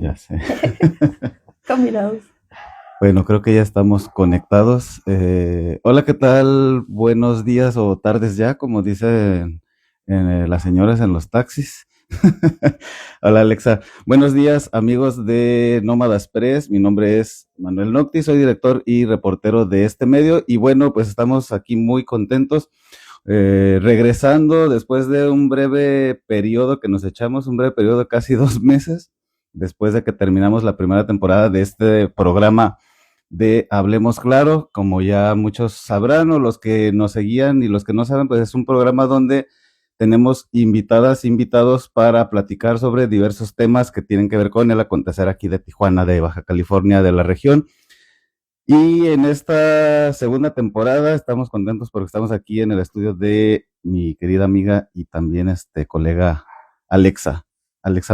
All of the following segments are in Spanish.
Ya sé. Combinados. Bueno, creo que ya estamos conectados. Hola, ¿qué tal? Buenos días o tardes ya, como dicen las señoras en los taxis. Hola, Alexa. Buenos días, amigos de Nómadas Press. Mi nombre es Manuel Nocti, soy director y reportero de este medio. Y bueno, pues estamos aquí muy contentos, regresando después de un breve periodo que nos echamos, un breve periodo de casi 2 meses, después de que terminamos la primera temporada de este programa de Hablemos Claro. Como ya muchos sabrán, o los que nos seguían y los que no saben, pues es un programa donde tenemos invitadas, invitados para platicar sobre diversos temas que tienen que ver con el acontecer aquí de Tijuana, de Baja California, de la región. Y en esta segunda temporada estamos contentos porque estamos aquí en el estudio de mi querida amiga y también colega Alexa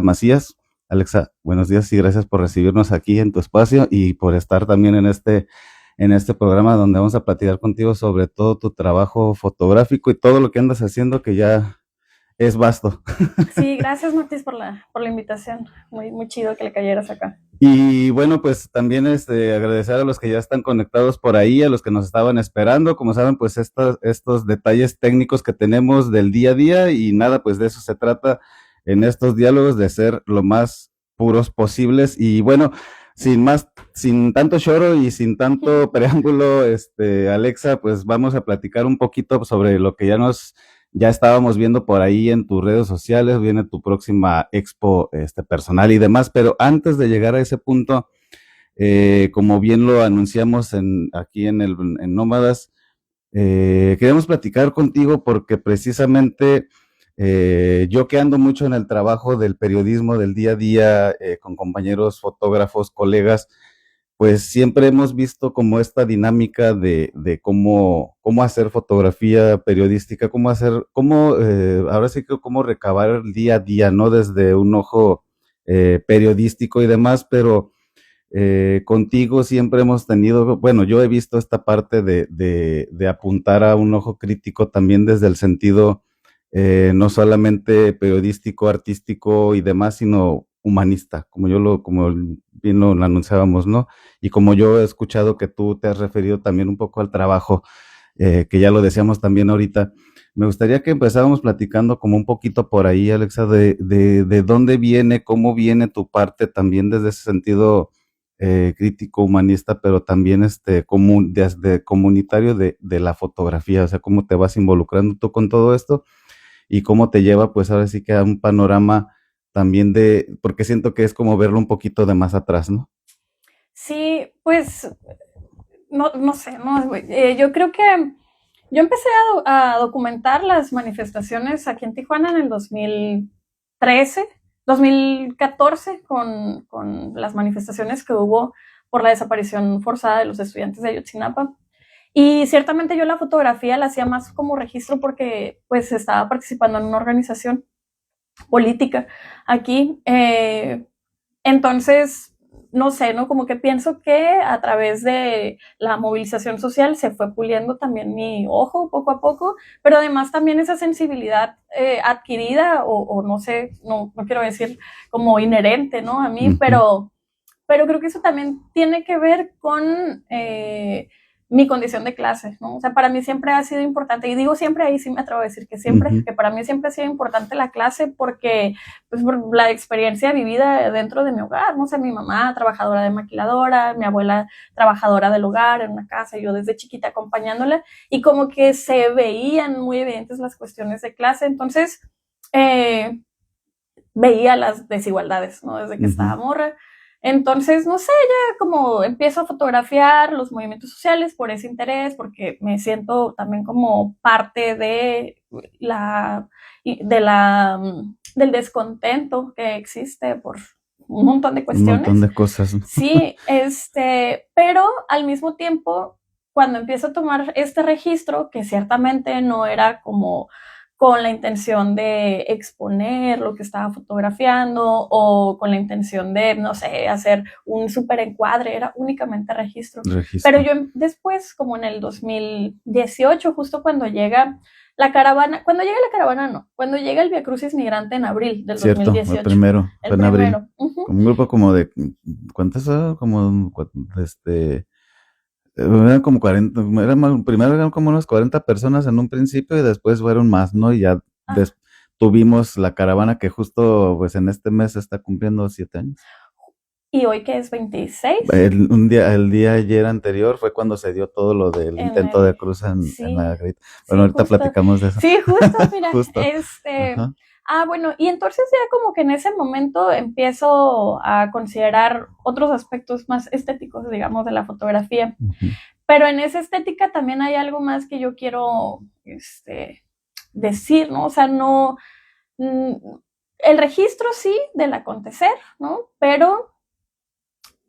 Macías. Alexa, buenos días y gracias por recibirnos aquí en tu espacio y por estar también en este programa donde vamos a platicar contigo sobre todo tu trabajo fotográfico y todo lo que andas haciendo, que ya es vasto. Sí, gracias Martis por la invitación. Muy chido que le cayeras acá. Y bueno, pues también agradecer a los que ya están conectados por ahí, a los que nos estaban esperando. Como saben, pues estos detalles técnicos que tenemos del día a día, y nada, pues de eso se trata en estos diálogos, de ser lo más puros posibles. Y bueno, sin tanto choro y sin tanto preámbulo, Alexa, pues vamos a platicar un poquito sobre lo que ya estábamos viendo por ahí en tus redes sociales. Viene tu próxima expo personal y demás, pero antes de llegar a ese punto, como bien lo anunciamos aquí en Nómadas, queremos platicar contigo porque precisamente yo, que ando mucho en el trabajo del periodismo del día a día, con compañeros fotógrafos, colegas, pues siempre hemos visto como esta dinámica de cómo hacer fotografía periodística, ahora sí que cómo recabar el día a día, ¿no? Desde un ojo periodístico y demás, pero contigo siempre hemos tenido, bueno, yo he visto esta parte de apuntar a un ojo crítico también desde el sentido no solamente periodístico, artístico y demás, sino humanista, como bien lo anunciábamos, ¿no? Y como yo he escuchado que tú te has referido también un poco al trabajo, que ya lo decíamos también ahorita. Me gustaría que empezáramos platicando como un poquito por ahí, Alexa, de dónde viene, cómo viene tu parte también desde ese sentido crítico, humanista, pero también desde comunitario de la fotografía. O sea, cómo te vas involucrando tú con todo esto y cómo te lleva, pues ahora sí que a un panorama también porque siento que es como verlo un poquito de más atrás, ¿no? Sí, pues no sé, no, yo creo que yo empecé a documentar las manifestaciones aquí en Tijuana en el 2013, 2014, con las manifestaciones que hubo por la desaparición forzada de los estudiantes de Ayotzinapa. Y ciertamente yo la fotografía la hacía más como registro porque pues estaba participando en una organización política aquí. Entonces, no sé, ¿no? Como que pienso que a través de la movilización social se fue puliendo también mi ojo poco a poco, pero además también esa sensibilidad adquirida o no sé, no quiero decir como inherente, ¿no? A mí, Ujú. pero creo que eso también tiene que ver con mi condición de clase, ¿no? O sea, para mí siempre ha sido importante, y digo siempre, ahí sí me atrevo a decir que siempre, Ujú. que para mí siempre ha sido importante la clase porque, pues, por la experiencia vivida dentro de mi hogar, no sé, mi mamá trabajadora de maquiladora, mi abuela trabajadora del hogar en una casa, yo desde chiquita acompañándola, y como que se veían muy evidentes las cuestiones de clase, entonces eh, veía las desigualdades, ¿no? Desde que estaba Ujú. morra. Entonces, no sé, ya como empiezo a fotografiar los movimientos sociales por ese interés, porque me siento también como parte la, del descontento que existe por un montón de Un montón cuestiones. de cosas. Sí, pero al mismo tiempo, cuando empiezo a tomar este registro, que ciertamente no era con la intención de exponer lo que estaba fotografiando o con la intención de, no sé, hacer un súper encuadre, era únicamente registro. Pero yo después, como en el 2018, justo cuando llega la caravana, cuando llega el Via Crucis Migrante en abril del Cierto, 2018. el primero, El fue en abril. primero. Como un grupo como de, ¿cuántas? Como, eran como 40, primero eran como unas 40 personas en un principio y después fueron más, ¿no? Y ya tuvimos la caravana que justo pues en este mes está cumpliendo 7 años. ¿Y hoy que es 26? El día ayer anterior fue cuando se dio todo lo del intento de cruz en la grita. Bueno, ahorita justo. platicamos de eso. Sí, justo, mira, Justo. Bueno, y entonces ya como que en ese momento empiezo a considerar otros aspectos más estéticos, digamos, de la fotografía. Pero en esa estética también hay algo más que yo quiero decir, ¿no? O sea, no... El registro sí del acontecer, ¿no? Pero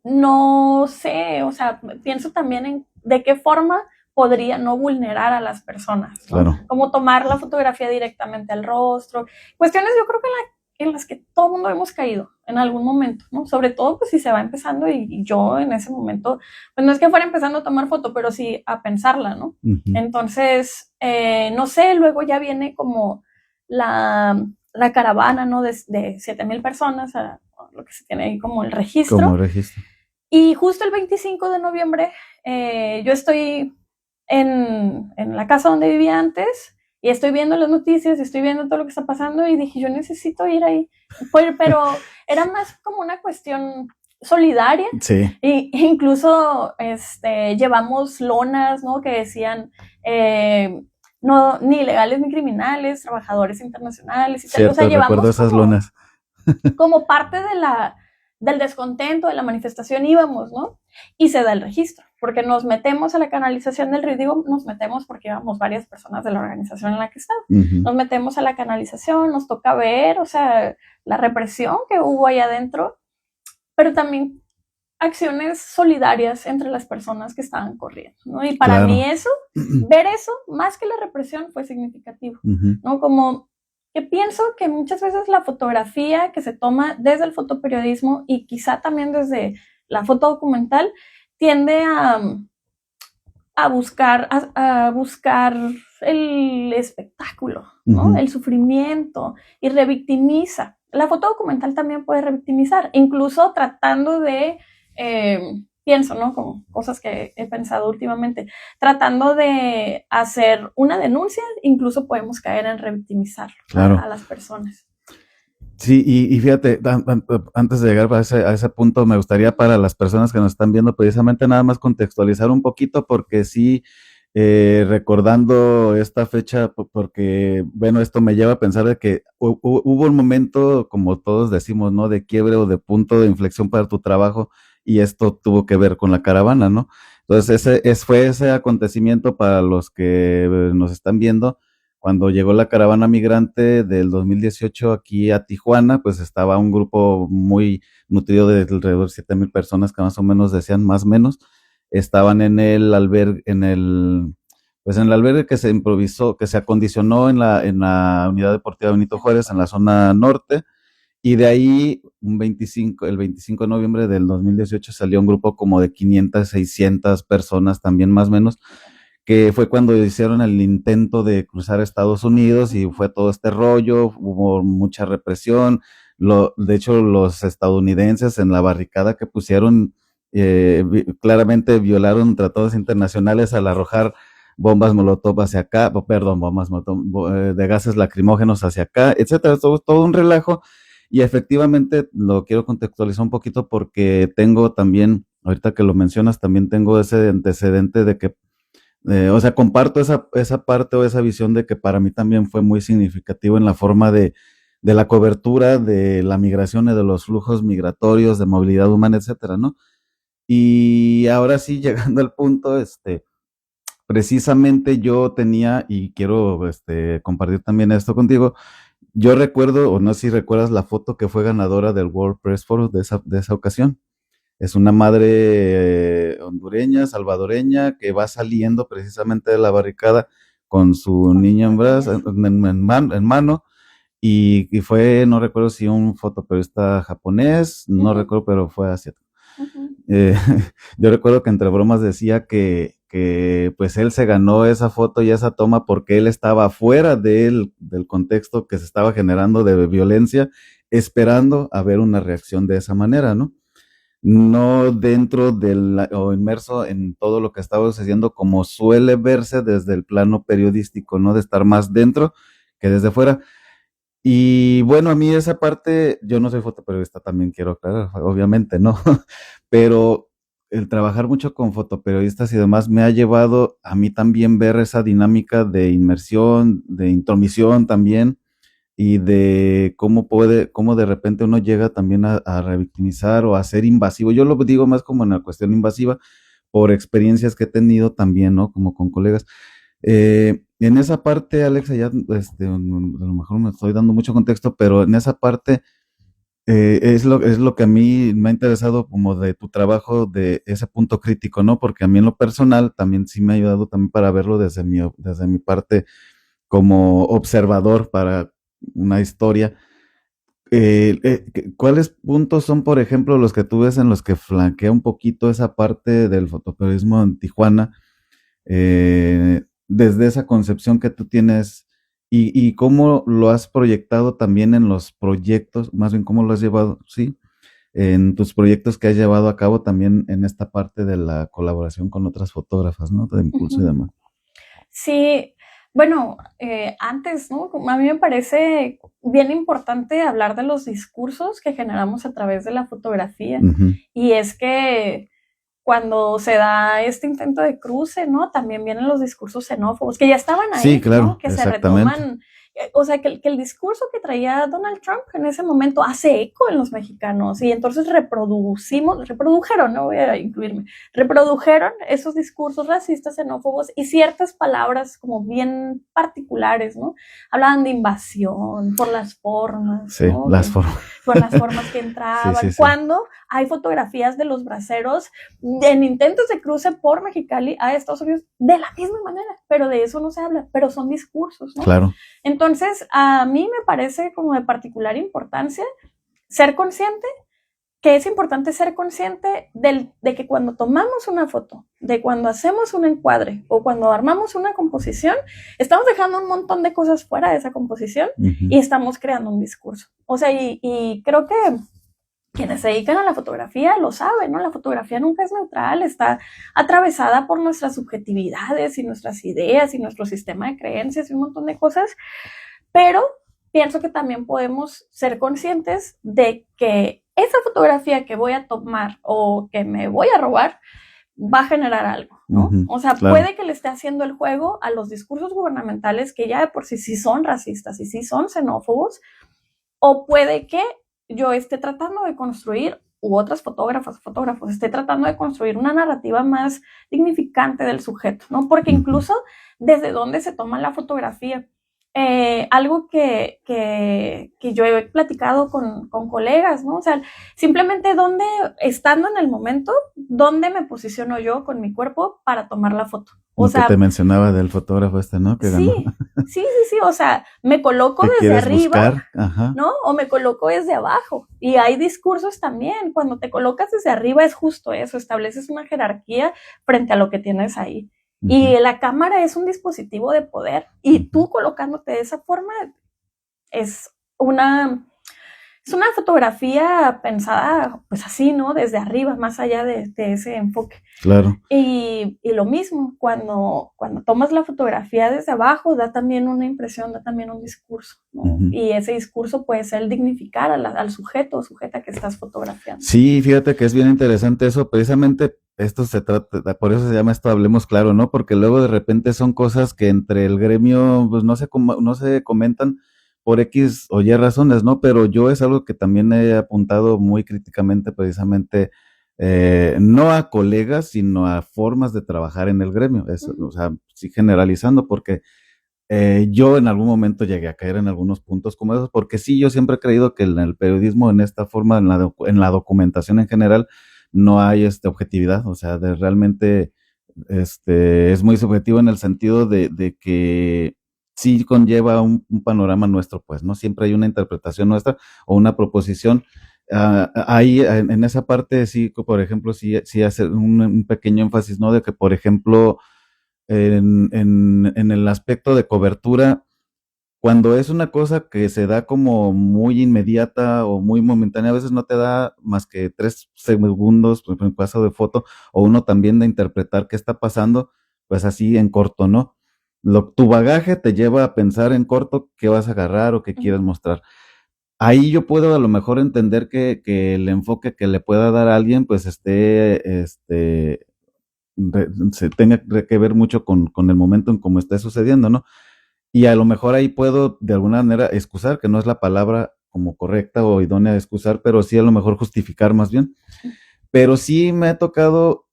no sé, o sea, pienso también en de qué forma podría no vulnerar a las personas, ¿no? Claro. Como tomar la fotografía directamente al rostro, cuestiones yo creo que en las que todo el mundo hemos caído en algún momento, ¿no? Sobre todo pues si se va empezando y yo en ese momento, pues no es que fuera empezando a tomar foto, pero sí a pensarla, ¿no? Entonces, no sé, luego ya viene como la caravana, ¿no? De 7,000 personas, lo que se tiene ahí como el registro. Como registro. Y justo el 25 de noviembre yo estoy en la casa donde vivía antes y estoy viendo las noticias y estoy viendo todo lo que está pasando y dije, yo necesito ir ahí. Pero era más como una cuestión solidaria. Sí. E incluso llevamos lonas, ¿no? Que decían... no, ni legales ni criminales, trabajadores internacionales y tal. Cierto, o sea, llevamos recuerdo esas lonas. Como parte del descontento, de la manifestación íbamos, ¿no? Y se da el registro, porque nos metemos a la canalización del río, digo, nos metemos porque íbamos varias personas de la organización en la que estaba, nos metemos a la canalización, nos toca ver, o sea, la represión que hubo ahí adentro, pero también acciones solidarias entre las personas que estaban corriendo, ¿no? Y para mí eso, ver eso, más que la represión, fue significativo, ¿no? Como que pienso que muchas veces la fotografía que se toma desde el fotoperiodismo y quizá también desde la foto documental tiende a buscar el espectáculo, ¿no? El sufrimiento y revictimiza. La foto documental también puede revictimizar, incluso tratando de pienso, ¿no? Como cosas que he pensado últimamente, tratando de hacer una denuncia, incluso podemos caer en revictimizar a las personas. Sí, y fíjate, antes de llegar a ese punto, me gustaría para las personas que nos están viendo, precisamente nada más contextualizar un poquito, porque sí, recordando esta fecha, porque, bueno, esto me lleva a pensar de que hubo un momento, como todos decimos, ¿no? De quiebre o de punto de inflexión para tu trabajo, y esto tuvo que ver con la caravana, ¿no? Entonces, fue ese acontecimiento para los que nos están viendo. Cuando llegó la caravana migrante del 2018 aquí a Tijuana, pues estaba un grupo muy nutrido de alrededor de 7,000 personas que más o menos decían más o menos, estaban en el albergue, pues en el albergue que se improvisó, que se acondicionó en la Unidad Deportiva Benito Juárez, en la zona norte, y de ahí el 25 de noviembre del 2018 salió un grupo como de 500, 600 personas también más o menos, que fue cuando hicieron el intento de cruzar a Estados Unidos y fue todo este rollo, hubo mucha represión. De hecho, los estadounidenses en la barricada que pusieron claramente violaron tratados internacionales al arrojar bombas molotov hacia acá, bombas molotov, de gases lacrimógenos hacia acá, etcétera. Todo un relajo. Y efectivamente lo quiero contextualizar un poquito porque tengo también, ahorita que lo mencionas, también tengo ese antecedente de que o sea, comparto esa parte o esa visión de que para mí también fue muy significativo en la forma de la cobertura de la migración y de los flujos migratorios, de movilidad humana, etcétera, ¿no? Y ahora sí, llegando al punto, precisamente yo tenía, y quiero compartir también esto contigo, yo recuerdo, o no sé si recuerdas la foto que fue ganadora del World Press Forum de esa ocasión. Es una madre hondureña, salvadoreña, que va saliendo precisamente de la barricada con su niña en brazo, en mano, y fue, no recuerdo si un fotoperiodista japonés, no Ujú, recuerdo, pero fue asiático. ujú, Eh, yo recuerdo que entre bromas decía que pues él se ganó esa foto y esa toma porque él estaba fuera del contexto que se estaba generando de violencia, esperando a ver una reacción de esa manera, ¿no? No dentro o inmerso en todo lo que estaba sucediendo como suele verse desde el plano periodístico, ¿no? De estar más dentro que desde fuera. Y bueno, a mí esa parte, yo no soy fotoperiodista, también quiero aclarar, obviamente, ¿no? Pero el trabajar mucho con fotoperiodistas y demás me ha llevado a mí también ver esa dinámica de inmersión, de intromisión también, y de cómo de repente uno llega también a revictimizar o a ser invasivo. Yo lo digo más como en la cuestión invasiva, por experiencias que he tenido también, ¿no? Como con colegas. En esa parte, Alexa, ya a lo mejor me estoy dando mucho contexto, pero en esa parte es lo que a mí me ha interesado como de tu trabajo, de ese punto crítico, ¿no? Porque a mí en lo personal también sí me ha ayudado también para verlo desde mi parte como observador para una historia. ¿Cuáles puntos son, por ejemplo, los que tú ves en los que flanquea un poquito esa parte del fotoperiodismo en Tijuana? Desde esa concepción que tú tienes y cómo lo has proyectado también en los proyectos, más bien cómo lo has llevado, sí, en tus proyectos que has llevado a cabo también en esta parte de la colaboración con otras fotógrafas, ¿no? De impulso y ujú. demás. Sí, bueno, antes, ¿no? A mí me parece bien importante hablar de los discursos que generamos a través de la fotografía. Ujú. Y es que cuando se da este intento de cruce, ¿no? También vienen los discursos xenófobos, que ya estaban Sí, ahí, ¿no? claro, Que se exactamente. retoman, o sea, que el discurso que traía Donald Trump en ese momento hace eco en los mexicanos y entonces reprodujeron, no voy a incluirme, reprodujeron esos discursos racistas, xenófobos y ciertas palabras como bien particulares, ¿no? Hablaban de invasión por las formas, Sí, ¿no? las formas. Por las formas que Sí, sí, entraban, sí. cuando hay fotografías de los braceros en intentos de cruce por Mexicali a Estados Unidos de la misma manera, pero de eso no se habla, pero son discursos, ¿no? Claro. Entonces, a mí me parece como de particular importancia ser consciente que es importante ser consciente de que cuando tomamos una foto, de cuando hacemos un encuadre o cuando armamos una composición, estamos dejando un montón de cosas fuera de esa composición Ujú. y estamos creando un discurso. O sea, y creo que quienes se dedican a la fotografía lo saben, ¿no? La fotografía nunca es neutral, está atravesada por nuestras subjetividades y nuestras ideas y nuestro sistema de creencias y un montón de cosas, pero pienso que también podemos ser conscientes de que esa fotografía que voy a tomar o que me voy a robar va a generar algo, ¿no? Ujú. O sea, Claro. puede que le esté haciendo el juego a los discursos gubernamentales que ya de por sí sí son racistas y sí son xenófobos, o puede que yo esté tratando de construir, u otras fotógrafas o fotógrafos, esté tratando de construir una narrativa más dignificante del sujeto, ¿no? Porque Ujú. incluso desde dónde se toma la fotografía. Algo que yo he platicado con colegas, ¿no? O sea, simplemente dónde, estando en el momento, dónde me posiciono yo con mi cuerpo para tomar la foto. O Lo que te sea, mencionaba del fotógrafo este, ¿no? Que sí, ganó. sí, o sea, me coloco ¿Qué desde quieres arriba, buscar? Ajá. ¿no? O me coloco desde abajo. Y hay discursos también. Cuando te colocas desde arriba es justo eso, estableces una jerarquía frente a lo que tienes ahí. Y Ujú. la cámara es un dispositivo de poder y Ujú. tú colocándote de esa forma es una, es una fotografía pensada pues así, ¿no? Desde arriba, más allá de ese enfoque. Claro. Y lo mismo, cuando tomas la fotografía desde abajo, da también una impresión, da también un discurso, ¿no? Ujú. Y ese discurso puede ser el dignificar al sujeto o sujeta que estás fotografiando. Sí, fíjate que es bien interesante eso, precisamente esto se trata, por eso se llama esto Hablemos Claro, ¿no? Porque luego de repente son cosas que entre el gremio, pues no se comentan por X o Y razones, ¿no? Pero yo es algo que también he apuntado muy críticamente, precisamente, no a colegas, sino a formas de trabajar en el gremio, eso, o Ujú, sea, sí generalizando, porque yo en algún momento llegué a caer en algunos puntos como esos, porque sí, yo siempre he creído que en el periodismo, en esta forma, en la documentación en general, no hay objetividad, o sea, de realmente es muy subjetivo en el sentido de que sí conlleva un panorama nuestro, pues, ¿no? Siempre hay una interpretación nuestra o una proposición. Ahí, en esa parte, sí, por ejemplo, sí hacer un pequeño énfasis, ¿no? De que, por ejemplo, en el aspecto de cobertura, cuando es una cosa que se da como muy inmediata o muy momentánea, a veces no te da más que 3 segundos, por ejemplo, en caso de foto, o uno también de interpretar qué está pasando, pues así en corto, ¿no? Tu bagaje te lleva a pensar en corto qué vas a agarrar o qué quieres mostrar. Ahí yo puedo a lo mejor entender que el enfoque que le pueda dar a alguien, pues se tenga que ver mucho con el momento en cómo esté sucediendo, ¿no? Y a lo mejor ahí puedo de alguna manera excusar, que no es la palabra como correcta o idónea de excusar, pero sí a lo mejor justificar más bien. Pero sí me ha tocado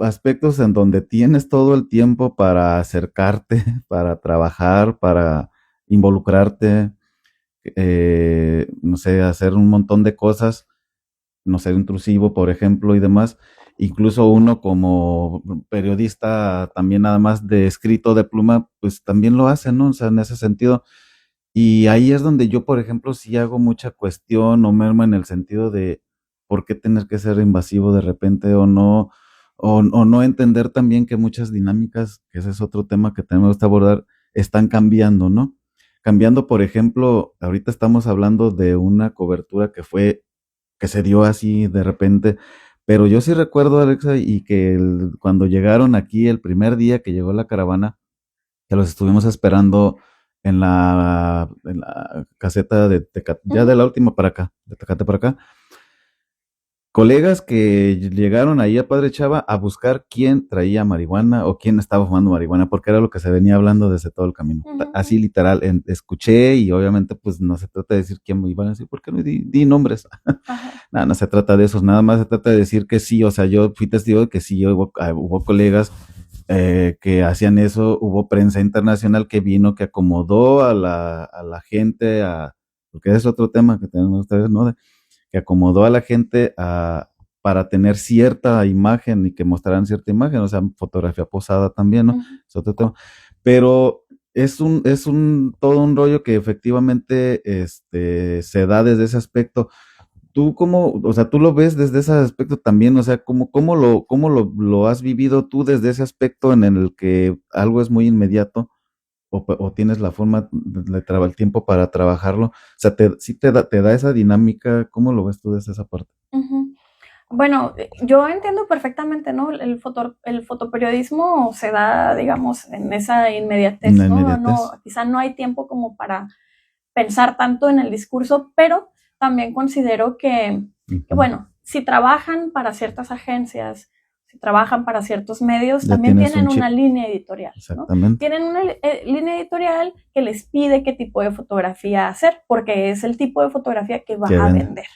aspectos en donde tienes todo el tiempo para acercarte, para trabajar, para involucrarte, no sé, hacer un montón de cosas, no ser intrusivo, por ejemplo, y demás. Incluso uno como periodista también nada más de escrito de pluma, pues también lo hace, ¿no? O sea, en ese sentido. Y ahí es donde yo, por ejemplo, sí hago mucha cuestión o merma en el sentido de por qué tener que ser invasivo de repente o no entender también que muchas dinámicas, que ese es otro tema que tenemos que abordar, están cambiando, ¿no? Cambiando, por ejemplo, ahorita estamos hablando de una cobertura que se dio así de repente. Pero yo sí recuerdo, Alexa, y que cuando llegaron aquí el primer día que llegó la caravana, que los estuvimos esperando en la caseta de Tecate, ya de Ujú. la última para acá, de Tecate para acá, colegas que llegaron ahí a Padre Chava a buscar quién traía marihuana o quién estaba fumando marihuana, porque era lo que se venía hablando desde todo el camino. Ujú. Así literal, escuché y obviamente pues no se trata de decir quién me iban a decir, porque no di nombres. Ajá. No, no se trata de esos, nada más se trata de decir que sí, o sea, yo fui testigo de que sí, hubo colegas que hacían eso, hubo prensa internacional que vino, que acomodó a la gente, porque es otro tema que tenemos ustedes, ¿no? Que acomodó a la gente para tener cierta imagen y que mostraran cierta imagen, o sea, fotografía posada también, ¿no? Ujú. Es otro tema. Pero todo un rollo que efectivamente se da desde ese aspecto. ¿Tú cómo, o sea, tú lo ves desde ese aspecto también? O sea, ¿cómo lo has vivido tú desde ese aspecto en el que algo es muy inmediato o tienes la forma el tiempo para trabajarlo? O sea, sí te da esa dinámica, ¿cómo lo ves tú desde esa parte? Ujú. Bueno, yo entiendo perfectamente, ¿no? El fotoperiodismo se da, digamos, en esa La inmediatez, ¿no? No, inmediatez. quizá no hay tiempo como para pensar tanto en el discurso, pero también considero que, Ujú. bueno, si trabajan para ciertas agencias, si trabajan para ciertos medios, Ya también tienes un tienen una chip, línea editorial, ¿no? exactamente, Tienen una línea editorial que les pide qué tipo de fotografía hacer, porque es el tipo de fotografía que va que a vende. vender,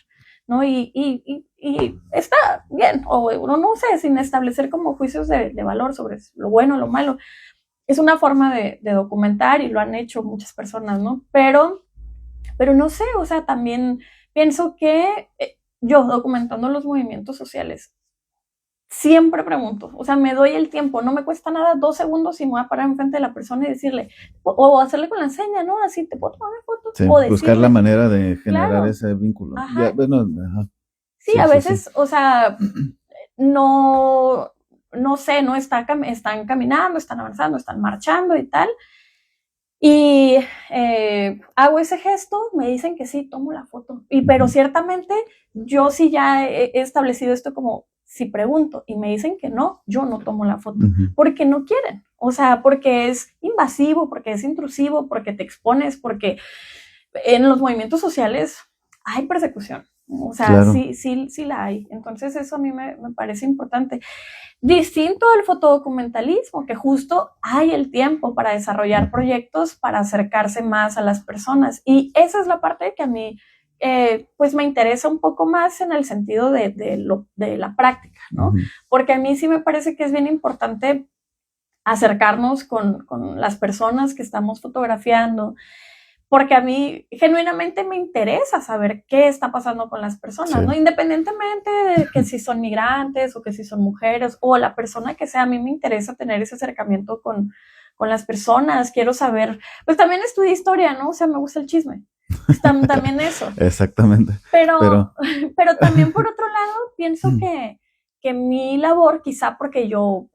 ¿no? Y está bien, o uno no sé, sin establecer como juicios de valor sobre lo bueno o lo malo. Es una forma de documentar y lo han hecho muchas personas, ¿no? Pero no sé, o sea, también pienso que yo documentando los movimientos sociales, siempre pregunto, o sea, me doy el tiempo, no me cuesta nada 2 segundos y me voy a parar enfrente de la persona y decirle, o hacerle con la enseña, ¿no? Así te puedo tomar foto, Sí, o buscar la decirle, manera de generar claro, ese vínculo. Ya, ajá, bueno, ajá, sí, sí, a sí, sí. veces, o sea, no, no sé, no están caminando, están avanzando, están marchando y tal, y hago ese gesto, me dicen que sí, tomo la foto. Pero Ujú, ciertamente yo sí ya he establecido esto como si pregunto y me dicen que no, yo no tomo la foto ujú. porque no quieren. O sea, porque es invasivo, porque es intrusivo, porque te expones, porque en los movimientos sociales hay persecución. O sea, Claro. sí, sí, sí la hay. Entonces eso a mí me parece importante. Distinto al fotodocumentalismo, que justo hay el tiempo para desarrollar Ujú, proyectos, para acercarse más a las personas. Y esa es la parte que a mí, pues me interesa un poco más en el sentido de la práctica, ¿no? ujú. Porque a mí sí me parece que es bien importante acercarnos con las personas que estamos fotografiando, porque a mí genuinamente me interesa saber qué está pasando con las personas, Sí. ¿no? Independientemente de que si son migrantes o que si son mujeres o la persona que sea, a mí me interesa tener ese acercamiento con las personas, quiero saber, pues también estudié historia, ¿no? O sea, me gusta el chisme. Pues también eso. Exactamente. Pero, Pero pero también por otro lado, pienso que mi labor, quizá porque yo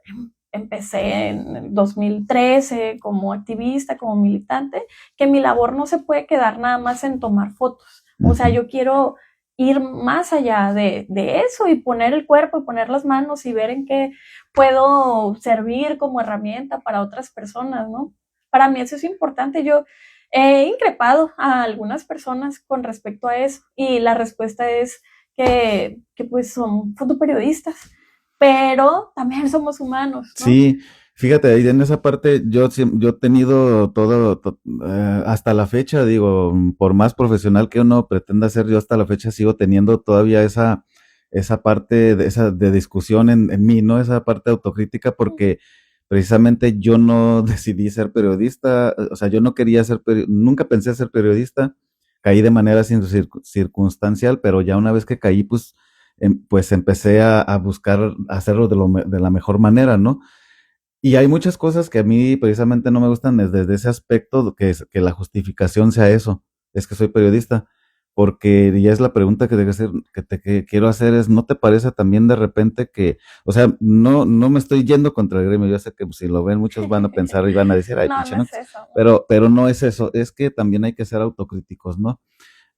empecé en el 2013 como activista, como militante, que mi labor no se puede quedar nada más en tomar fotos. O sea, yo quiero ir más allá de eso y poner el cuerpo y poner las manos y ver en qué puedo servir como herramienta para otras personas, ¿no? Para mí eso es importante. Yo he increpado a algunas personas con respecto a eso y la respuesta es que pues son fotoperiodistas, pero también somos humanos, ¿no? sí, fíjate, ahí en esa parte yo he tenido hasta la fecha, digo, por más profesional que uno pretenda ser, yo hasta la fecha sigo teniendo todavía esa parte de discusión en mí, ¿no? Esa parte autocrítica, porque precisamente yo no decidí ser periodista, o sea, yo no quería nunca pensé ser periodista, caí de manera circunstancial, pero ya una vez que caí, pues empecé a buscar hacerlo de la mejor manera, ¿no? Y hay muchas cosas que a mí precisamente no me gustan desde ese aspecto, que la justificación sea eso, es que soy periodista, porque ya es la pregunta que quiero hacer es, ¿no te parece también de repente que, o sea, no me estoy yendo contra el gremio, yo sé que si lo ven muchos van a pensar y van a decir, ay, No, pinche, no ¿no? es eso. Pero no es eso, es que también hay que ser autocríticos, ¿no?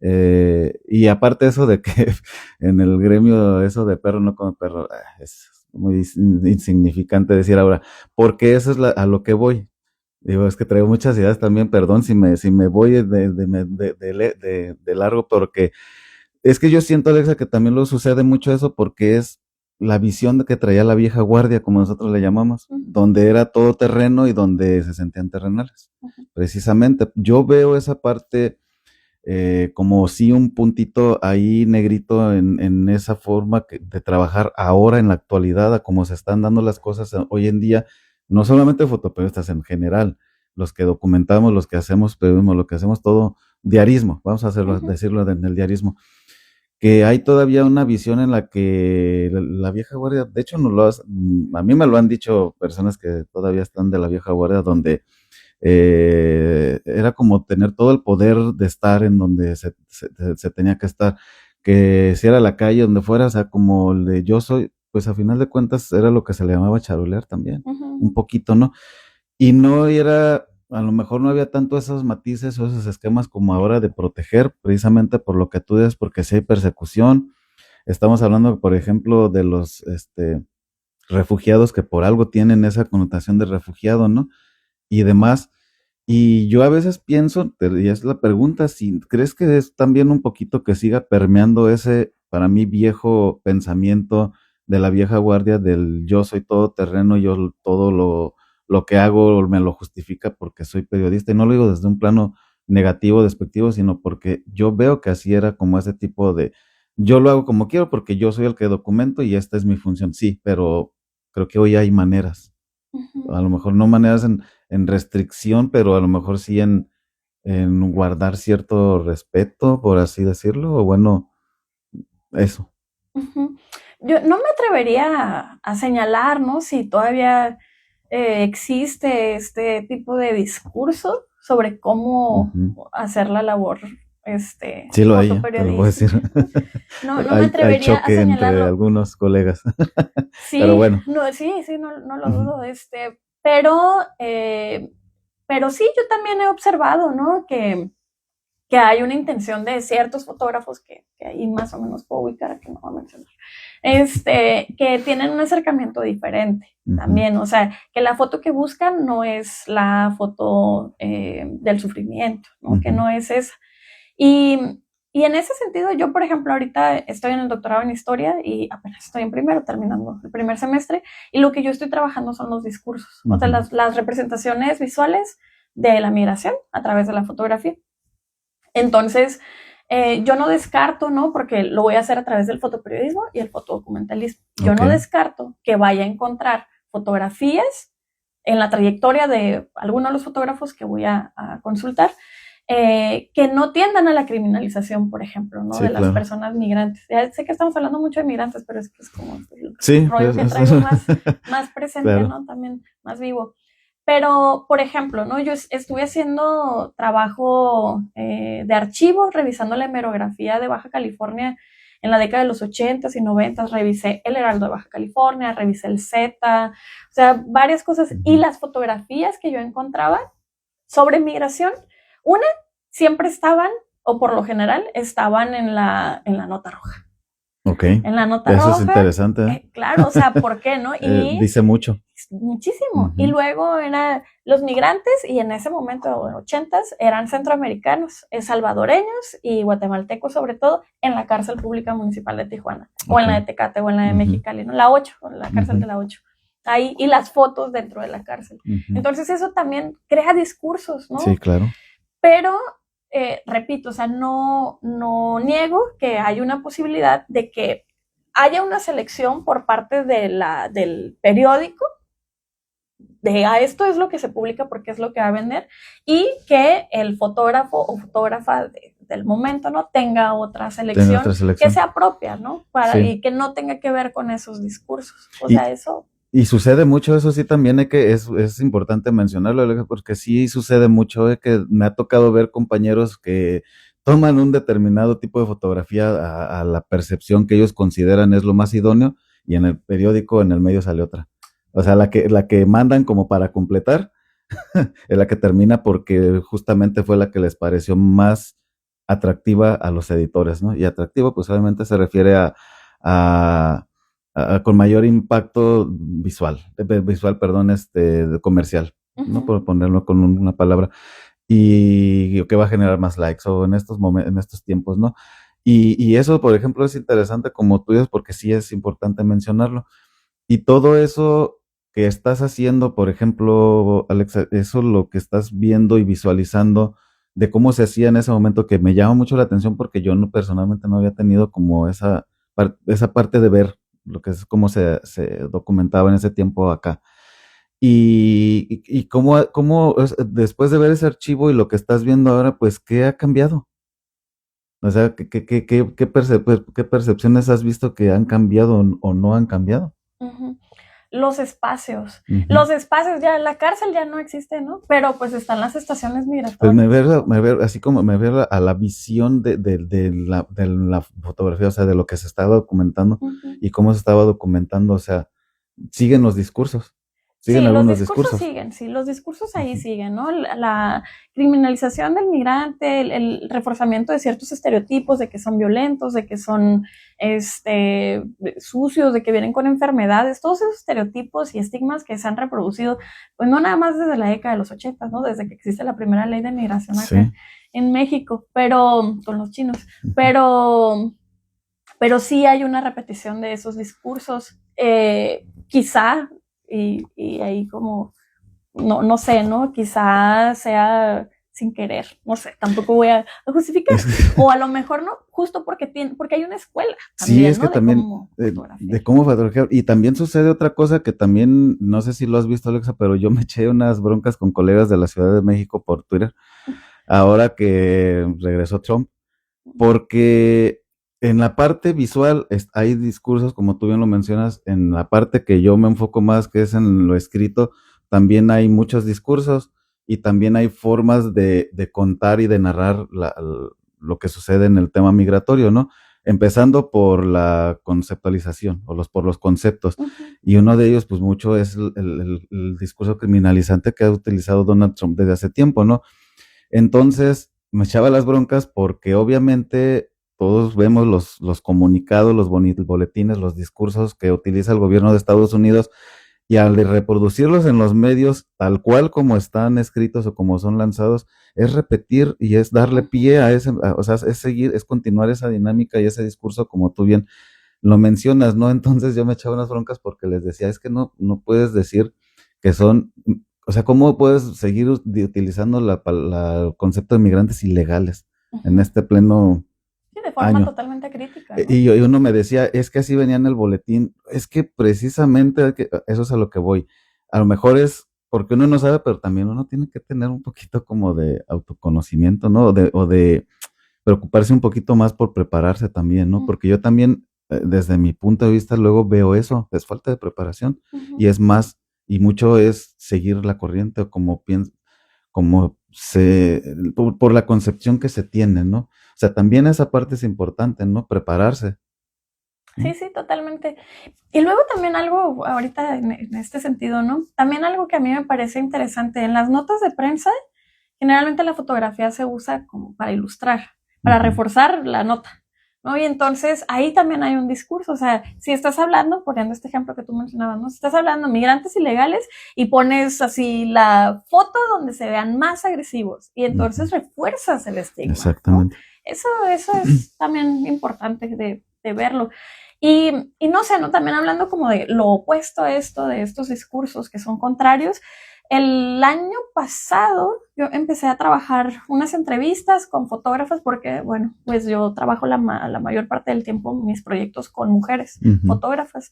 Y aparte eso de que en el gremio eso de perro no come perro, es muy insignificante decir ahora, porque eso es a lo que voy. Digo, es que traigo muchas ideas también, perdón si me voy de largo, porque es que yo siento, Alexa, que también lo sucede mucho eso porque es la visión que traía la vieja guardia, como nosotros le llamamos, donde era todo terreno y donde se sentían terrenales. Precisamente, yo veo esa parte como sí un puntito ahí negrito en esa forma de trabajar ahora en la actualidad, a cómo se están dando las cosas hoy en día, no solamente fotoperiodistas en general, los que documentamos, los que hacemos periodismo, lo que hacemos todo, diarismo, vamos a hacerlo, decirlo en el diarismo, que hay todavía una visión en la que la vieja guardia, de hecho a mí me lo han dicho personas que todavía están de la vieja guardia, donde era como tener todo el poder de estar en donde se tenía que estar, que si era la calle, donde fuera, o sea, como el de yo soy, pues a final de cuentas era lo que se le llamaba charolear también, un poquito, ¿no? Y no era, a lo mejor no había tanto esos matices o esos esquemas como ahora de proteger, precisamente por lo que tú dices, porque si hay persecución, estamos hablando, por ejemplo, de los refugiados que por algo tienen esa connotación de refugiado, ¿no? Y demás. Y yo a veces pienso, y es la pregunta, si crees que es también un poquito que siga permeando ese, para mí, viejo pensamiento de la vieja guardia del yo soy todo terreno, yo todo lo que hago me lo justifica porque soy periodista. Y no lo digo desde un plano negativo, despectivo, sino porque yo veo que así era como ese tipo de, yo lo hago como quiero porque yo soy el que documento y esta es mi función. Sí, pero creo que hoy hay maneras. A lo mejor no maneras en restricción, pero a lo mejor sí en guardar cierto respeto, por así decirlo, o bueno, eso. Yo no me atrevería a señalar, ¿no? Si todavía existe este tipo de discurso sobre cómo hacer la labor Sí lo hay, te lo puedo decir. fotoperiodística. No, no me Hay atrevería a choque entre señalarlo. algunos colegas. Pero Sí, bueno. no, sí, sí, no lo dudo, pero sí, yo también he observado, ¿no? Que hay una intención de ciertos fotógrafos que ahí más o menos puedo ubicar, a que no voy a mencionar, que tienen un acercamiento diferente también, o sea, que la foto que buscan no es la foto del sufrimiento, ¿no? Que no es esa. Y en ese sentido, yo, por ejemplo, ahorita estoy en el doctorado en historia y apenas estoy en primero, terminando el primer semestre, y lo que yo estoy trabajando son los discursos, o sea, las representaciones visuales de la migración a través de la fotografía. Entonces, yo no descarto, ¿no? Porque lo voy a hacer a través del fotoperiodismo y el fotodocumentalismo. Yo no descarto que vaya a encontrar fotografías en la trayectoria de algunos de los fotógrafos que voy a consultar, que no tiendan a la criminalización, por ejemplo, ¿no? Sí, De las claro. personas migrantes. Ya sé que estamos hablando mucho de migrantes, pero es que es como el Sí, rollo que traigo más presente, claro. ¿no? También más vivo. Pero, por ejemplo, ¿no? Yo estuve haciendo trabajo de archivo, revisando la hemerografía de Baja California en la década de los 80s y 90s. Revisé el Heraldo de Baja California, revisé el Z, o sea, varias cosas. Y las fotografías que yo encontraba sobre migración, una, siempre estaban, o por lo general, estaban en la nota roja. Ok. En la nota Eso roja. es interesante. Claro, o sea, ¿por qué, no? Y dice mucho. muchísimo. Y luego eran los migrantes, y en ese momento, en 80s, eran centroamericanos, salvadoreños y guatemaltecos, sobre todo, en la cárcel pública municipal de Tijuana, o en la de Tecate, o en la de Mexicali, ¿no? La 8, en la cárcel de la 8. Ahí, y las fotos dentro de la cárcel. Entonces eso también crea discursos, ¿no? Sí, claro. Pero, repito, o sea, no niego que hay una posibilidad de que haya una selección por parte del periódico de esto es lo que se publica porque es lo que va a vender, y que el fotógrafo o fotógrafa del momento no tenga otra selección, que sea propia, ¿no? Y que no tenga que ver con esos discursos. O sea, eso... Y sucede mucho, eso sí también es importante mencionarlo, porque sí sucede mucho, que me ha tocado ver compañeros que toman un determinado tipo de fotografía a la percepción que ellos consideran es lo más idóneo, y en el periódico, en el medio sale otra. O sea, la que mandan como para completar es la que termina porque justamente fue la que les pareció más atractiva a los editores, ¿no? Y atractivo, pues obviamente se refiere a con mayor impacto visual, comercial, ¿no? Por ponerlo con una palabra, y que va a generar más likes, o en estos tiempos, ¿no? Y eso, por ejemplo, es interesante como tú dices, porque sí es importante mencionarlo. Y todo eso que estás haciendo, por ejemplo, Alexa, eso lo que estás viendo y visualizando de cómo se hacía en ese momento, que me llama mucho la atención porque yo personalmente no había tenido como esa parte de ver lo que es cómo se documentaba en ese tiempo acá. Y cómo después de ver ese archivo y lo que estás viendo ahora, pues, ¿qué ha cambiado? O sea, ¿qué percepciones has visto que han cambiado o no han cambiado? Los espacios. Los espacios, ya la cárcel ya no existe, ¿no? Pero pues están las estaciones migratorias. Pues así como me ve a la visión de la fotografía, o sea, de lo que se estaba documentando y cómo se estaba documentando, o sea, siguen los discursos. Siguen algunos discursos. Siguen, sí, los discursos ahí siguen, ¿no? La criminalización del migrante, el reforzamiento de ciertos estereotipos de que son violentos, de que son sucios, de que vienen con enfermedades, todos esos estereotipos y estigmas que se han reproducido, pues no nada más desde la década de los 80, ¿no? Desde que existe la primera ley de migración acá en México, pero con los chinos, pero sí hay una repetición de esos discursos, quizá, y ahí como, no sé, ¿no? Quizá sea sin querer, no sé, tampoco voy a justificar, o a lo mejor no, justo porque hay una escuela también, sí, es que ¿no? también de cómo fotografiar, y también sucede otra cosa que también, no sé si lo has visto, Alexa, pero yo me eché unas broncas con colegas de la Ciudad de México por Twitter, ahora que regresó Trump, porque en la parte visual hay discursos, como tú bien lo mencionas, en la parte que yo me enfoco más, que es en lo escrito, también hay muchos discursos y también hay formas de contar y de narrar lo que sucede en el tema migratorio, ¿no? Empezando por la conceptualización por los conceptos. Y uno de ellos, pues mucho, es el discurso criminalizante que ha utilizado Donald Trump desde hace tiempo, ¿no? Entonces, me echaba las broncas porque obviamente todos vemos los comunicados, los boletines, los discursos que utiliza el gobierno de Estados Unidos, y al reproducirlos en los medios tal cual como están escritos o como son lanzados, es repetir y es darle pie a o sea, es continuar esa dinámica y ese discurso como tú bien lo mencionas, ¿no? Entonces yo me echaba unas broncas porque les decía, es que no puedes decir que son, o sea, ¿cómo puedes seguir utilizando el concepto de migrantes ilegales en este pleno de forma totalmente crítica, ¿no? Y uno me decía, es que así venía en el boletín, es que precisamente eso es a lo que voy. A lo mejor es porque uno no sabe, pero también uno tiene que tener un poquito como de autoconocimiento, ¿no? O de preocuparse un poquito más por prepararse también, ¿no? Porque yo también, desde mi punto de vista, luego veo eso, es falta de preparación y es más, y mucho es seguir la corriente o como piensa, como por la concepción que se tiene, ¿no? O sea, también esa parte es importante, ¿no? Prepararse. Sí, sí, totalmente. Y luego también algo, ahorita en este sentido, ¿no? También algo que a mí me parece interesante, en las notas de prensa, generalmente la fotografía se usa como para ilustrar, para reforzar la nota, ¿no? Y entonces ahí también hay un discurso, o sea, si estás hablando, poniendo este ejemplo que tú mencionabas, ¿no? Si estás hablando de migrantes ilegales y pones así la foto donde se vean más agresivos y entonces refuerzas el estigma. Exactamente. ¿No? Eso es también importante de verlo. Y no sé, ¿no? También hablando como de lo opuesto a esto, de estos discursos que son contrarios, el año pasado yo empecé a trabajar unas entrevistas con fotógrafas porque, bueno, pues yo trabajo la mayor parte del tiempo mis proyectos con mujeres fotógrafas.